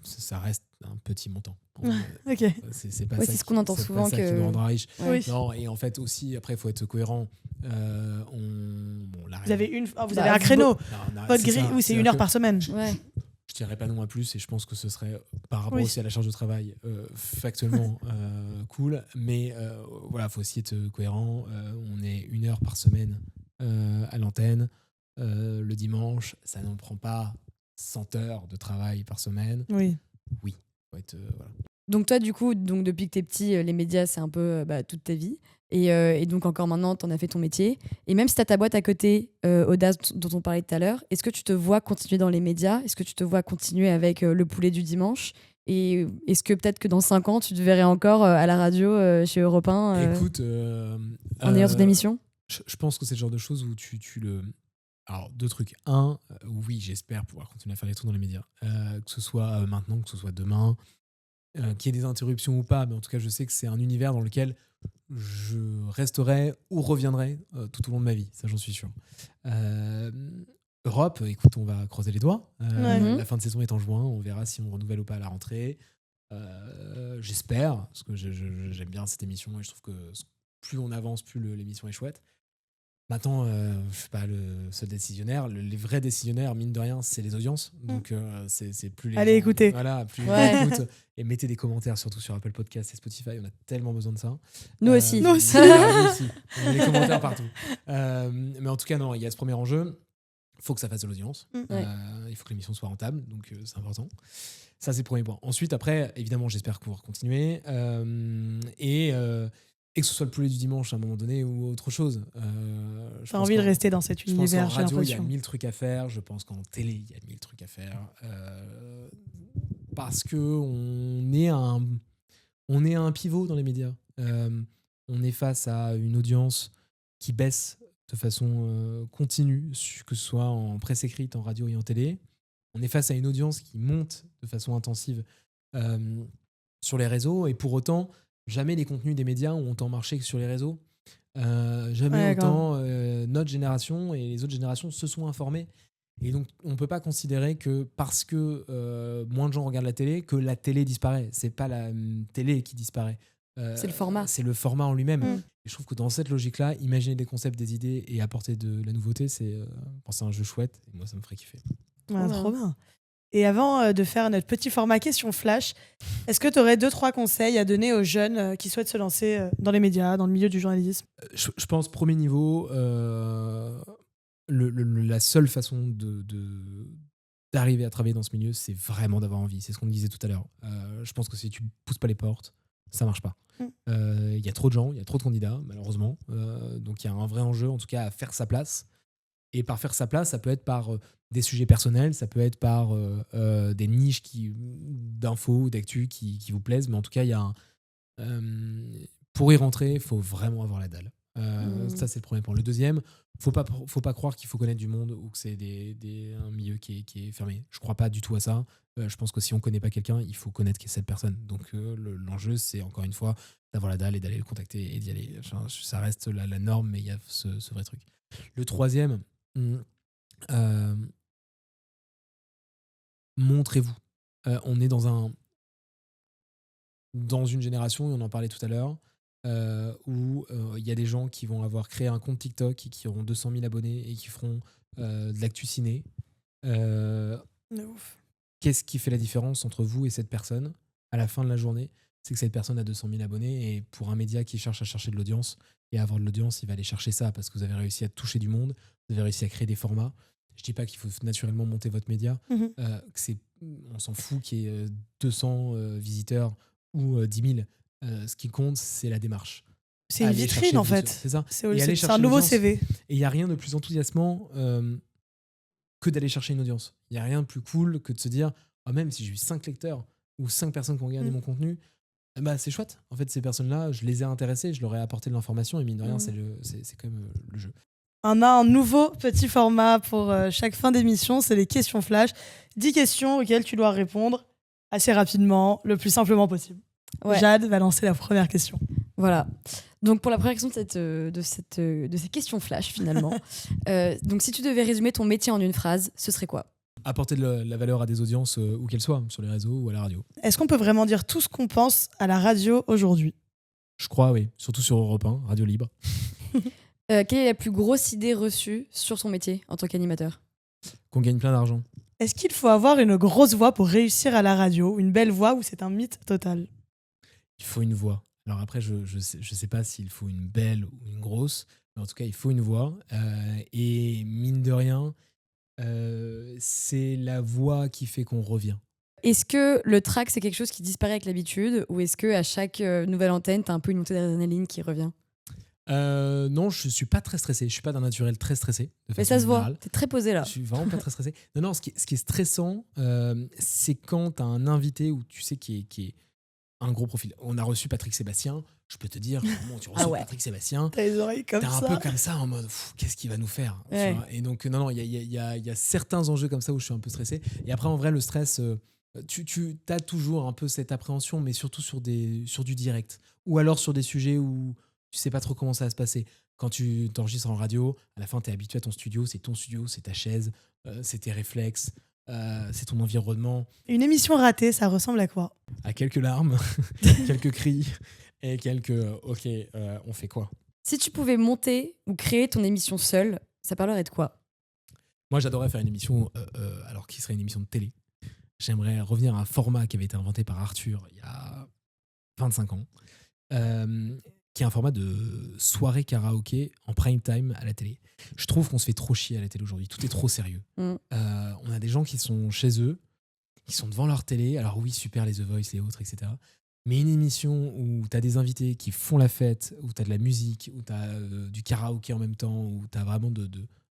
ça reste un petit montant. C'est pas ça c'est ce qu'on entend souvent ça qui nous rendra riche. Oui. Non, et en fait aussi après il faut être cohérent. Vous avez un créneau. Votre grille, oui, c'est 1 heure par semaine. Je tirerais pas non à plus et je pense que ce serait par rapport aussi à la charge de travail factuellement cool, mais voilà, faut aussi être cohérent. On est 1 heure par semaine à l'antenne le dimanche. Ça n'en prend pas 100 heures de travail par semaine. Oui. Oui, faut être, voilà. Donc toi, du coup, depuis que t'es petit, les médias, c'est un peu toute ta vie. Et donc encore maintenant, t'en as fait ton métier. Et même si t'as ta boîte à côté, Audace, dont on parlait tout à l'heure, est-ce que tu te vois continuer dans les médias? Est-ce que tu te vois continuer avec le poulet du dimanche? Et est-ce que peut-être que dans 5 ans, tu te verrais encore à la radio, chez Europe 1, Écoute, en ayant ton émission? je pense que c'est le genre de choses où tu le... Alors, 2 trucs. Un, oui, j'espère pouvoir continuer à faire des trucs dans les médias. Que ce soit maintenant, que ce soit demain, qu'il y ait des interruptions ou pas, mais en tout cas, je sais que c'est un univers dans lequel je resterai ou reviendrai tout au long de ma vie. Ça, j'en suis sûr. Europe, écoute, on va croiser les doigts. Ouais. La fin de saison est en juin. On verra si on renouvelle ou pas à la rentrée. J'espère, parce que j'aime bien cette émission et je trouve que plus on avance, plus l'émission est chouette. Maintenant, je ne suis pas le seul décisionnaire. Les vrais décisionnaires, mine de rien, c'est les audiences. Donc, c'est plus les Allez gens- écouter. Voilà, plus Ouais. ils écoutent. Et mettez des commentaires, surtout sur Apple Podcasts et Spotify. On a tellement besoin de ça. Nous aussi. Nous aussi. Nous aussi. On met des commentaires partout. Mais en tout cas, non, il y a ce premier enjeu. Il faut que ça fasse de l'audience. Ouais. Il faut que l'émission soit rentable. Donc, c'est important. Ça, c'est le premier point. Ensuite, après, évidemment, j'espère pouvoir continuer. Et que ce soit le poulet du dimanche à un moment donné ou autre chose. T'as envie de rester dans cet Je pense univers, qu'en j'ai radio, il y a l'impression. 1000 trucs à faire. Je pense qu'en télé, il y a 1000 trucs à faire. Parce qu'on est à un pivot dans les médias. On est face à une audience qui baisse de façon continue, que ce soit en presse écrite, en radio et en télé. On est face à une audience qui monte de façon intensive sur les réseaux. Et pour autant, jamais les contenus des médias ont autant marché que sur les réseaux. Jamais Ouais, autant notre génération et les autres générations se sont informées. Et donc, on ne peut pas considérer que parce que moins de gens regardent la télé, que la télé disparaît. C'est pas la télé qui disparaît. C'est le format. C'est le format en lui-même. Mm. Et je trouve que dans cette logique-là, imaginer des concepts, des idées et apporter de la nouveauté, c'est un jeu chouette. Et moi, ça me ferait kiffer. Ouais, Trop trop bien. Et avant de faire notre petit format question flash, est-ce que tu aurais 2-3 conseils à donner aux jeunes qui souhaitent se lancer dans les médias, dans le milieu du journalisme? Je pense, premier niveau, la seule façon d'arriver à travailler dans ce milieu, c'est vraiment d'avoir envie. C'est ce qu'on disait tout à l'heure. Je pense que si tu pousses pas les portes, ça marche pas. Il y a trop de gens, il y a trop de candidats, malheureusement. Donc il y a un vrai enjeu, en tout cas, à faire sa place. Et par faire sa place, ça peut être par des sujets personnels, ça peut être par des niches d'infos, d'actu qui vous plaisent. Mais en tout cas, il y a pour y rentrer, il faut vraiment avoir la dalle. Ça, c'est le premier point. Le deuxième, faut pas croire qu'il faut connaître du monde ou que c'est un milieu qui est fermé. Je crois pas du tout à ça. Je pense que si on connaît pas quelqu'un, il faut connaître cette personne. Donc l'enjeu, c'est encore une fois d'avoir la dalle et d'aller le contacter et d'y aller. Enfin, ça reste la norme, mais il y a ce vrai truc. Le troisième, montrez-vous. On est dans une génération, et on en parlait tout à l'heure, où il y a des gens qui vont avoir créé un compte TikTok et qui auront 200 000 abonnés et qui feront de l'actu ciné. De ouf. Qu'est-ce qui fait la différence entre vous et cette personne à la fin de la journée? C'est que cette personne a 200 000 abonnés, et pour un média qui cherche à chercher de l'audience et à avoir de l'audience, il va aller chercher ça parce que vous avez réussi à toucher du monde, vous avez réussi à créer des formats. Je dis pas qu'il faut naturellement monter votre média, on s'en fout qu'il y ait 200 visiteurs ou 10 000. Ce qui compte, c'est la démarche. C'est une Aller vitrine chercher en de fait. l'audience, c'est ça. C'est Et aller c'est un chercher nouveau l'audience. CV. Et il n'y a rien de plus enthousiasmant que d'aller chercher une audience. Il n'y a rien de plus cool que de se dire même si j'ai eu 5 lecteurs ou 5 personnes qui ont regardé mon contenu, c'est chouette. En fait, ces personnes-là, je les ai intéressées, je leur ai apporté de l'information, et mine de rien, c'est quand même le jeu. On a un nouveau petit format pour chaque fin d'émission, c'est les questions flash. 10 questions auxquelles tu dois répondre assez rapidement, le plus simplement possible. Ouais. Jade va lancer la première question. Voilà. Donc pour la première question de ces questions flash finalement, donc si tu devais résumer ton métier en une phrase, ce serait quoi? Apporter de la valeur à des audiences où qu'elles soient, sur les réseaux ou à la radio. Est-ce qu'on peut vraiment dire tout ce qu'on pense à la radio aujourd'hui? Je crois, oui. Surtout sur Europe 1, radio libre. Quelle est la plus grosse idée reçue sur ton métier en tant qu'animateur? Qu'on gagne plein d'argent. Est-ce qu'il faut avoir une grosse voix pour réussir à la radio? Une belle voix ou c'est un mythe total? Il faut une voix. Alors après, je sais pas s'il faut une belle ou une grosse. Mais en tout cas, il faut une voix. Et mine de rien, c'est la voix qui fait qu'on revient. Est-ce que le track, c'est quelque chose qui disparaît avec l'habitude ou est-ce qu'à chaque nouvelle antenne, t'as un peu une montée d'adrénaline qui revient? Non, je suis pas très stressé. Je suis pas d'un naturel très stressé. De Mais façon ça se voit, générale. t'es très posé là. Je suis vraiment pas très stressé. Non, ce qui est stressant, c'est quand t'as un invité où tu sais qui est un gros profil. On a reçu Patrick Sébastien. Je peux te dire, comment tu reçois Ah ouais. Patrick Sébastien, T'as les oreilles comme t'es un ça. peu comme ça en mode qu'est-ce qu'il va nous faire, tu Ouais. vois. Et donc non, il y a certains enjeux comme ça où je suis un peu stressé. Et après en vrai le stress, tu as toujours un peu cette appréhension, mais surtout sur du direct ou alors sur des sujets où tu sais pas trop comment ça va se passer. Quand tu t'enregistres en radio, à la fin tu es habitué à ton studio, c'est ta chaise, c'est tes réflexes, c'est ton environnement, Une émission ratée, ça ressemble à quoi? à quelques larmes, quelques cris et quelques ok, on fait quoi. Si tu pouvais monter ou créer ton émission seule, ça parlerait de quoi? Moi, j'adorerais faire une émission, alors qui serait une émission de télé. J'aimerais revenir à un format qui avait été inventé par Arthur il y a 25 ans, qui est un format de soirée karaoké en prime time à la télé. Je trouve qu'on se fait trop chier à la télé aujourd'hui. Tout est trop sérieux. Mm. On a des gens qui sont chez eux, qui sont devant leur télé. Alors oui, super, les The Voice, les autres, etc. Mais une émission où tu as des invités qui font la fête, où tu as de la musique, où tu as du karaoké en même temps, où tu as vraiment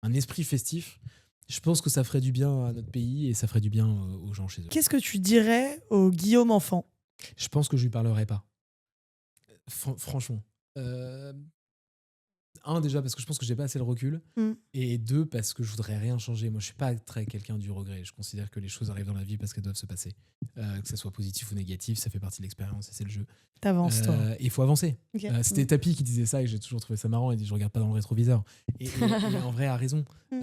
un esprit festif, je pense que ça ferait du bien à notre pays et ça ferait du bien aux gens chez eux. Qu'est-ce que tu dirais au Guillaume enfant? Je pense que je lui parlerai pas. Franchement. Un, déjà parce que je pense que j'ai pas assez le recul. Mm. Et deux, parce que je voudrais rien changer. Moi, je suis pas très quelqu'un du regret. Je considère que les choses arrivent dans la vie parce qu'elles doivent se passer. Que ça soit positif ou négatif, ça fait partie de l'expérience et c'est le jeu. T'avances, toi. Et il faut avancer. Ok. C'était Tapi qui disait ça et j'ai toujours trouvé ça marrant. Il dit je regarde pas dans le rétroviseur. Et en vrai, a raison. Mm.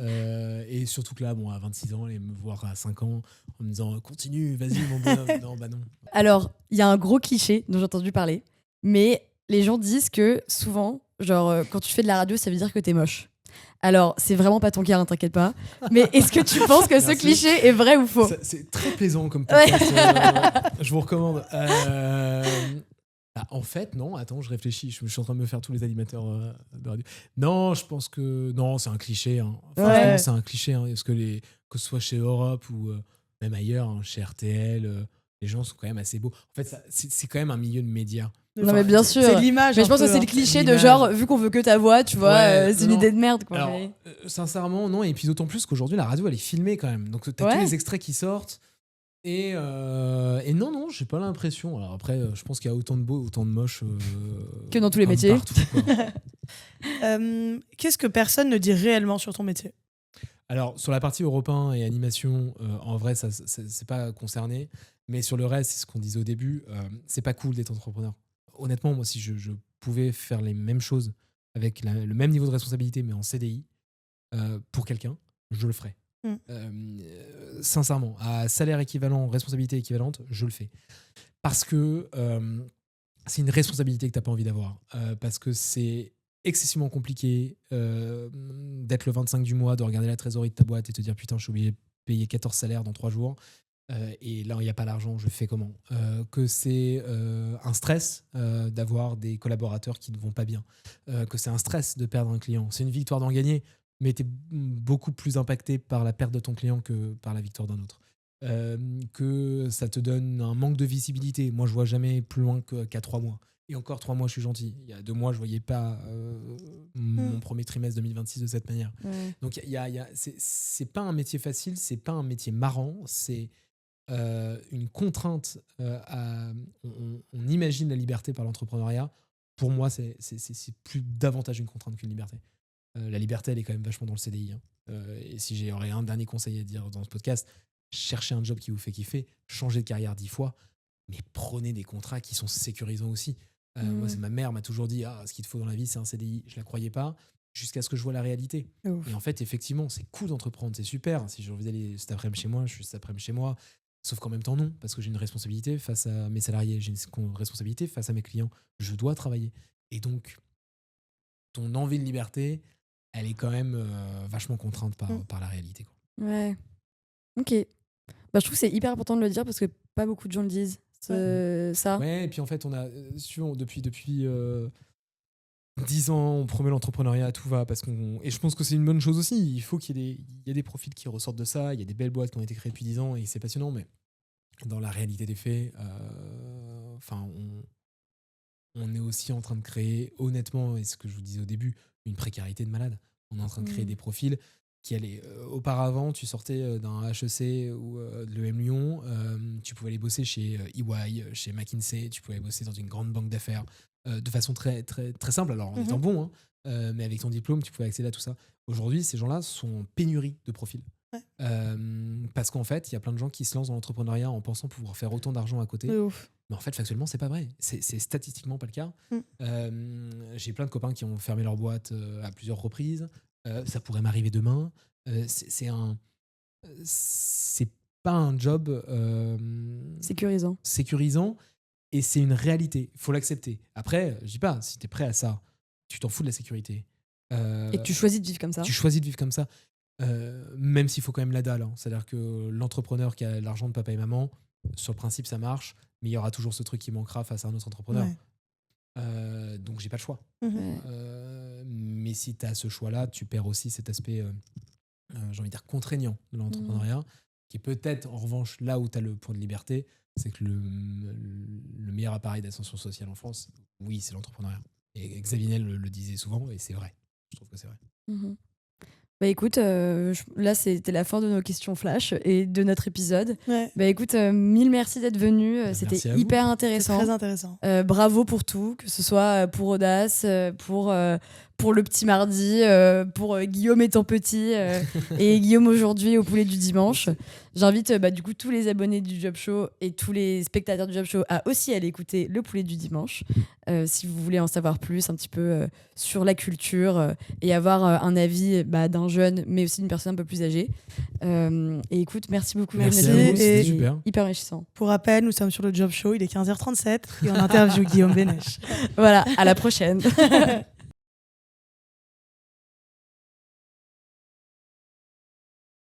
Et surtout que là, bon, à 26 ans, et me voir à 5 ans en me disant continue, vas-y, mon bonhomme. Non, bah non. Alors, il y a un gros cliché dont j'ai entendu parler, mais les gens disent que souvent, genre, quand tu fais de la radio, ça veut dire que t'es moche. Alors, c'est vraiment pas ton cas, hein, t'inquiète pas. Mais est-ce que tu penses que ce Merci. cliché est vrai ou faux? C'est très plaisant comme podcast. Je vous recommande. En fait, non, attends, je réfléchis. Je suis en train de me faire tous les animateurs de radio. Non, je pense que. Non, c'est un cliché. Hein. Franchement, Ouais. c'est un cliché. Hein, parce que que ce soit chez Europe ou même ailleurs, hein, chez RTL, les gens sont quand même assez beaux. En fait, c'est quand même un milieu de médias. Non, mais bien sûr. C'est l'image. Mais je pense que un c'est peu, le cliché de L'image. genre, vu qu'on veut que ta voix, tu vois, Ouais, c'est une non. idée de merde, quoi. Alors, Mais- sincèrement, non. Et puis d'autant plus qu'aujourd'hui, la radio, elle est filmée quand même. Donc, t'as Ouais. tous les extraits qui sortent. Et non, j'ai pas l'impression. Alors après, je pense qu'il y a autant de beaux, autant de moches. Que dans tous les un peu métiers. partout, quoi. Qu'est-ce que personne ne dit réellement sur ton métier? Alors, sur la partie Europe 1 et animation, en vrai, ça, c'est pas concerné. Mais sur le reste, c'est ce qu'on disait au début, c'est pas cool d'être entrepreneur. Honnêtement, moi, si je pouvais faire les mêmes choses avec le même niveau de responsabilité, mais en CDI, pour quelqu'un, je le ferais. Sincèrement, à salaire équivalent, responsabilité équivalente, je le fais. Parce que c'est une responsabilité que tu n'as pas envie d'avoir. Parce que c'est excessivement compliqué d'être le 25 du mois, de regarder la trésorerie de ta boîte et te dire putain, je suis obligé de payer 14 salaires dans 3 jours. Et là, il n'y a pas l'argent, je fais comment? Que c'est un stress d'avoir des collaborateurs qui ne vont pas bien. Que c'est un stress de perdre un client. C'est une victoire d'en gagner, mais tu es beaucoup plus impacté par la perte de ton client que par la victoire d'un autre. Que ça te donne un manque de visibilité. Moi, je vois jamais plus loin qu'à 3 mois. Et encore 3 mois, je suis gentil. Il y a 2 mois, je voyais pas mon premier trimestre 2026 de cette manière. Ouais. Donc, c'est pas un métier facile, c'est pas un métier marrant, c'est une contrainte. On imagine la liberté par l'entrepreneuriat. Pour moi, c'est plus davantage une contrainte qu'une liberté. La liberté, elle est quand même vachement dans le CDI. Hein. Et si j'aurais un dernier conseil à dire dans ce podcast, cherchez un job qui vous fait kiffer, changez de carrière 10 fois, mais prenez des contrats qui sont sécurisants aussi. Moi, ma mère m'a toujours dit ce qu'il te faut dans la vie, c'est un CDI. Je la croyais pas, jusqu'à ce que je vois la réalité. Ouf. Et en fait, effectivement, c'est cool d'entreprendre, c'est super. Si je revenais aller cet après-midi chez moi, je suis cet après-midi chez moi. Sauf qu'en même temps, non, parce que j'ai une responsabilité face à mes salariés, j'ai une responsabilité face à mes clients. Je dois travailler. Et donc, ton envie de liberté, elle est quand même vachement contrainte par la réalité. Quoi. Ouais. Ok. Bah, je trouve que c'est hyper important de le dire parce que pas beaucoup de gens le disent. Ça. Ouais, et puis en fait, on a, suivant, depuis 10 ans, on promet l'entrepreneuriat, tout va. Et je pense que c'est une bonne chose aussi. Il faut il y ait des profils qui ressortent de ça. Il y a des belles boîtes qui ont été créées depuis 10 ans et c'est passionnant. Mais dans la réalité des faits, on est aussi en train de créer, honnêtement, et ce que je vous disais au début, une précarité de malade. On est en train de créer des profils qui allaient. Auparavant, tu sortais d'un HEC ou de l'EM Lyon, tu pouvais aller bosser chez EY, chez McKinsey, tu pouvais bosser dans une grande banque d'affaires de façon très, très, très simple, alors en étant bon, hein, mais avec ton diplôme, tu pouvais accéder à tout ça. Aujourd'hui, ces gens-là sont en pénurie de profils. Parce qu'en fait, il y a plein de gens qui se lancent dans l'entrepreneuriat en pensant pouvoir faire autant d'argent à côté. Mais en fait, factuellement, c'est pas vrai. C'est statistiquement pas le cas. J'ai plein de copains qui ont fermé leur boîte à plusieurs reprises. Ça pourrait m'arriver demain. C'est pas un job sécurisant et c'est une réalité. Il faut l'accepter. Après, je dis pas, si tu es prêt à ça, tu t'en fous de la sécurité. Et que tu choisis de vivre comme ça. Tu choisis de vivre comme ça. Même s'il faut quand même la dalle. Hein. C'est-à-dire que l'entrepreneur qui a l'argent de papa et maman, sur le principe, ça marche, mais il y aura toujours ce truc qui manquera face à un autre entrepreneur. Donc, j'ai pas le choix. Mais si tu as ce choix-là, tu perds aussi cet aspect, j'ai envie de dire, contraignant de l'entrepreneuriat, qui est peut-être, en revanche, là où tu as le point de liberté, c'est que le meilleur appareil d'ascension sociale en France, oui, c'est l'entrepreneuriat. Et Xavier Niel le disait souvent, et c'est vrai. Je trouve que c'est vrai. Bah écoute, là c'était la fin de nos questions flash et de notre épisode. Bah écoute, mille merci d'être venu, c'était hyper intéressant. Très intéressant. Bravo pour tout, que ce soit pour Audace, pour le petit mardi, pour Guillaume étant petit et Guillaume aujourd'hui au poulet du dimanche. J'invite du coup tous les abonnés du Job Show et tous les spectateurs du Job Show à aussi aller écouter le poulet du dimanche si vous voulez en savoir plus un petit peu sur la culture et avoir un avis d'un jeune mais aussi d'une personne un peu plus âgée. Et écoute, merci beaucoup. Merci à vous, c'était super. Hyper enrichissant. Pour rappel, nous sommes sur le Job Show, il est 15h37 et on interview Guillaume Bénèche. Voilà, à la prochaine.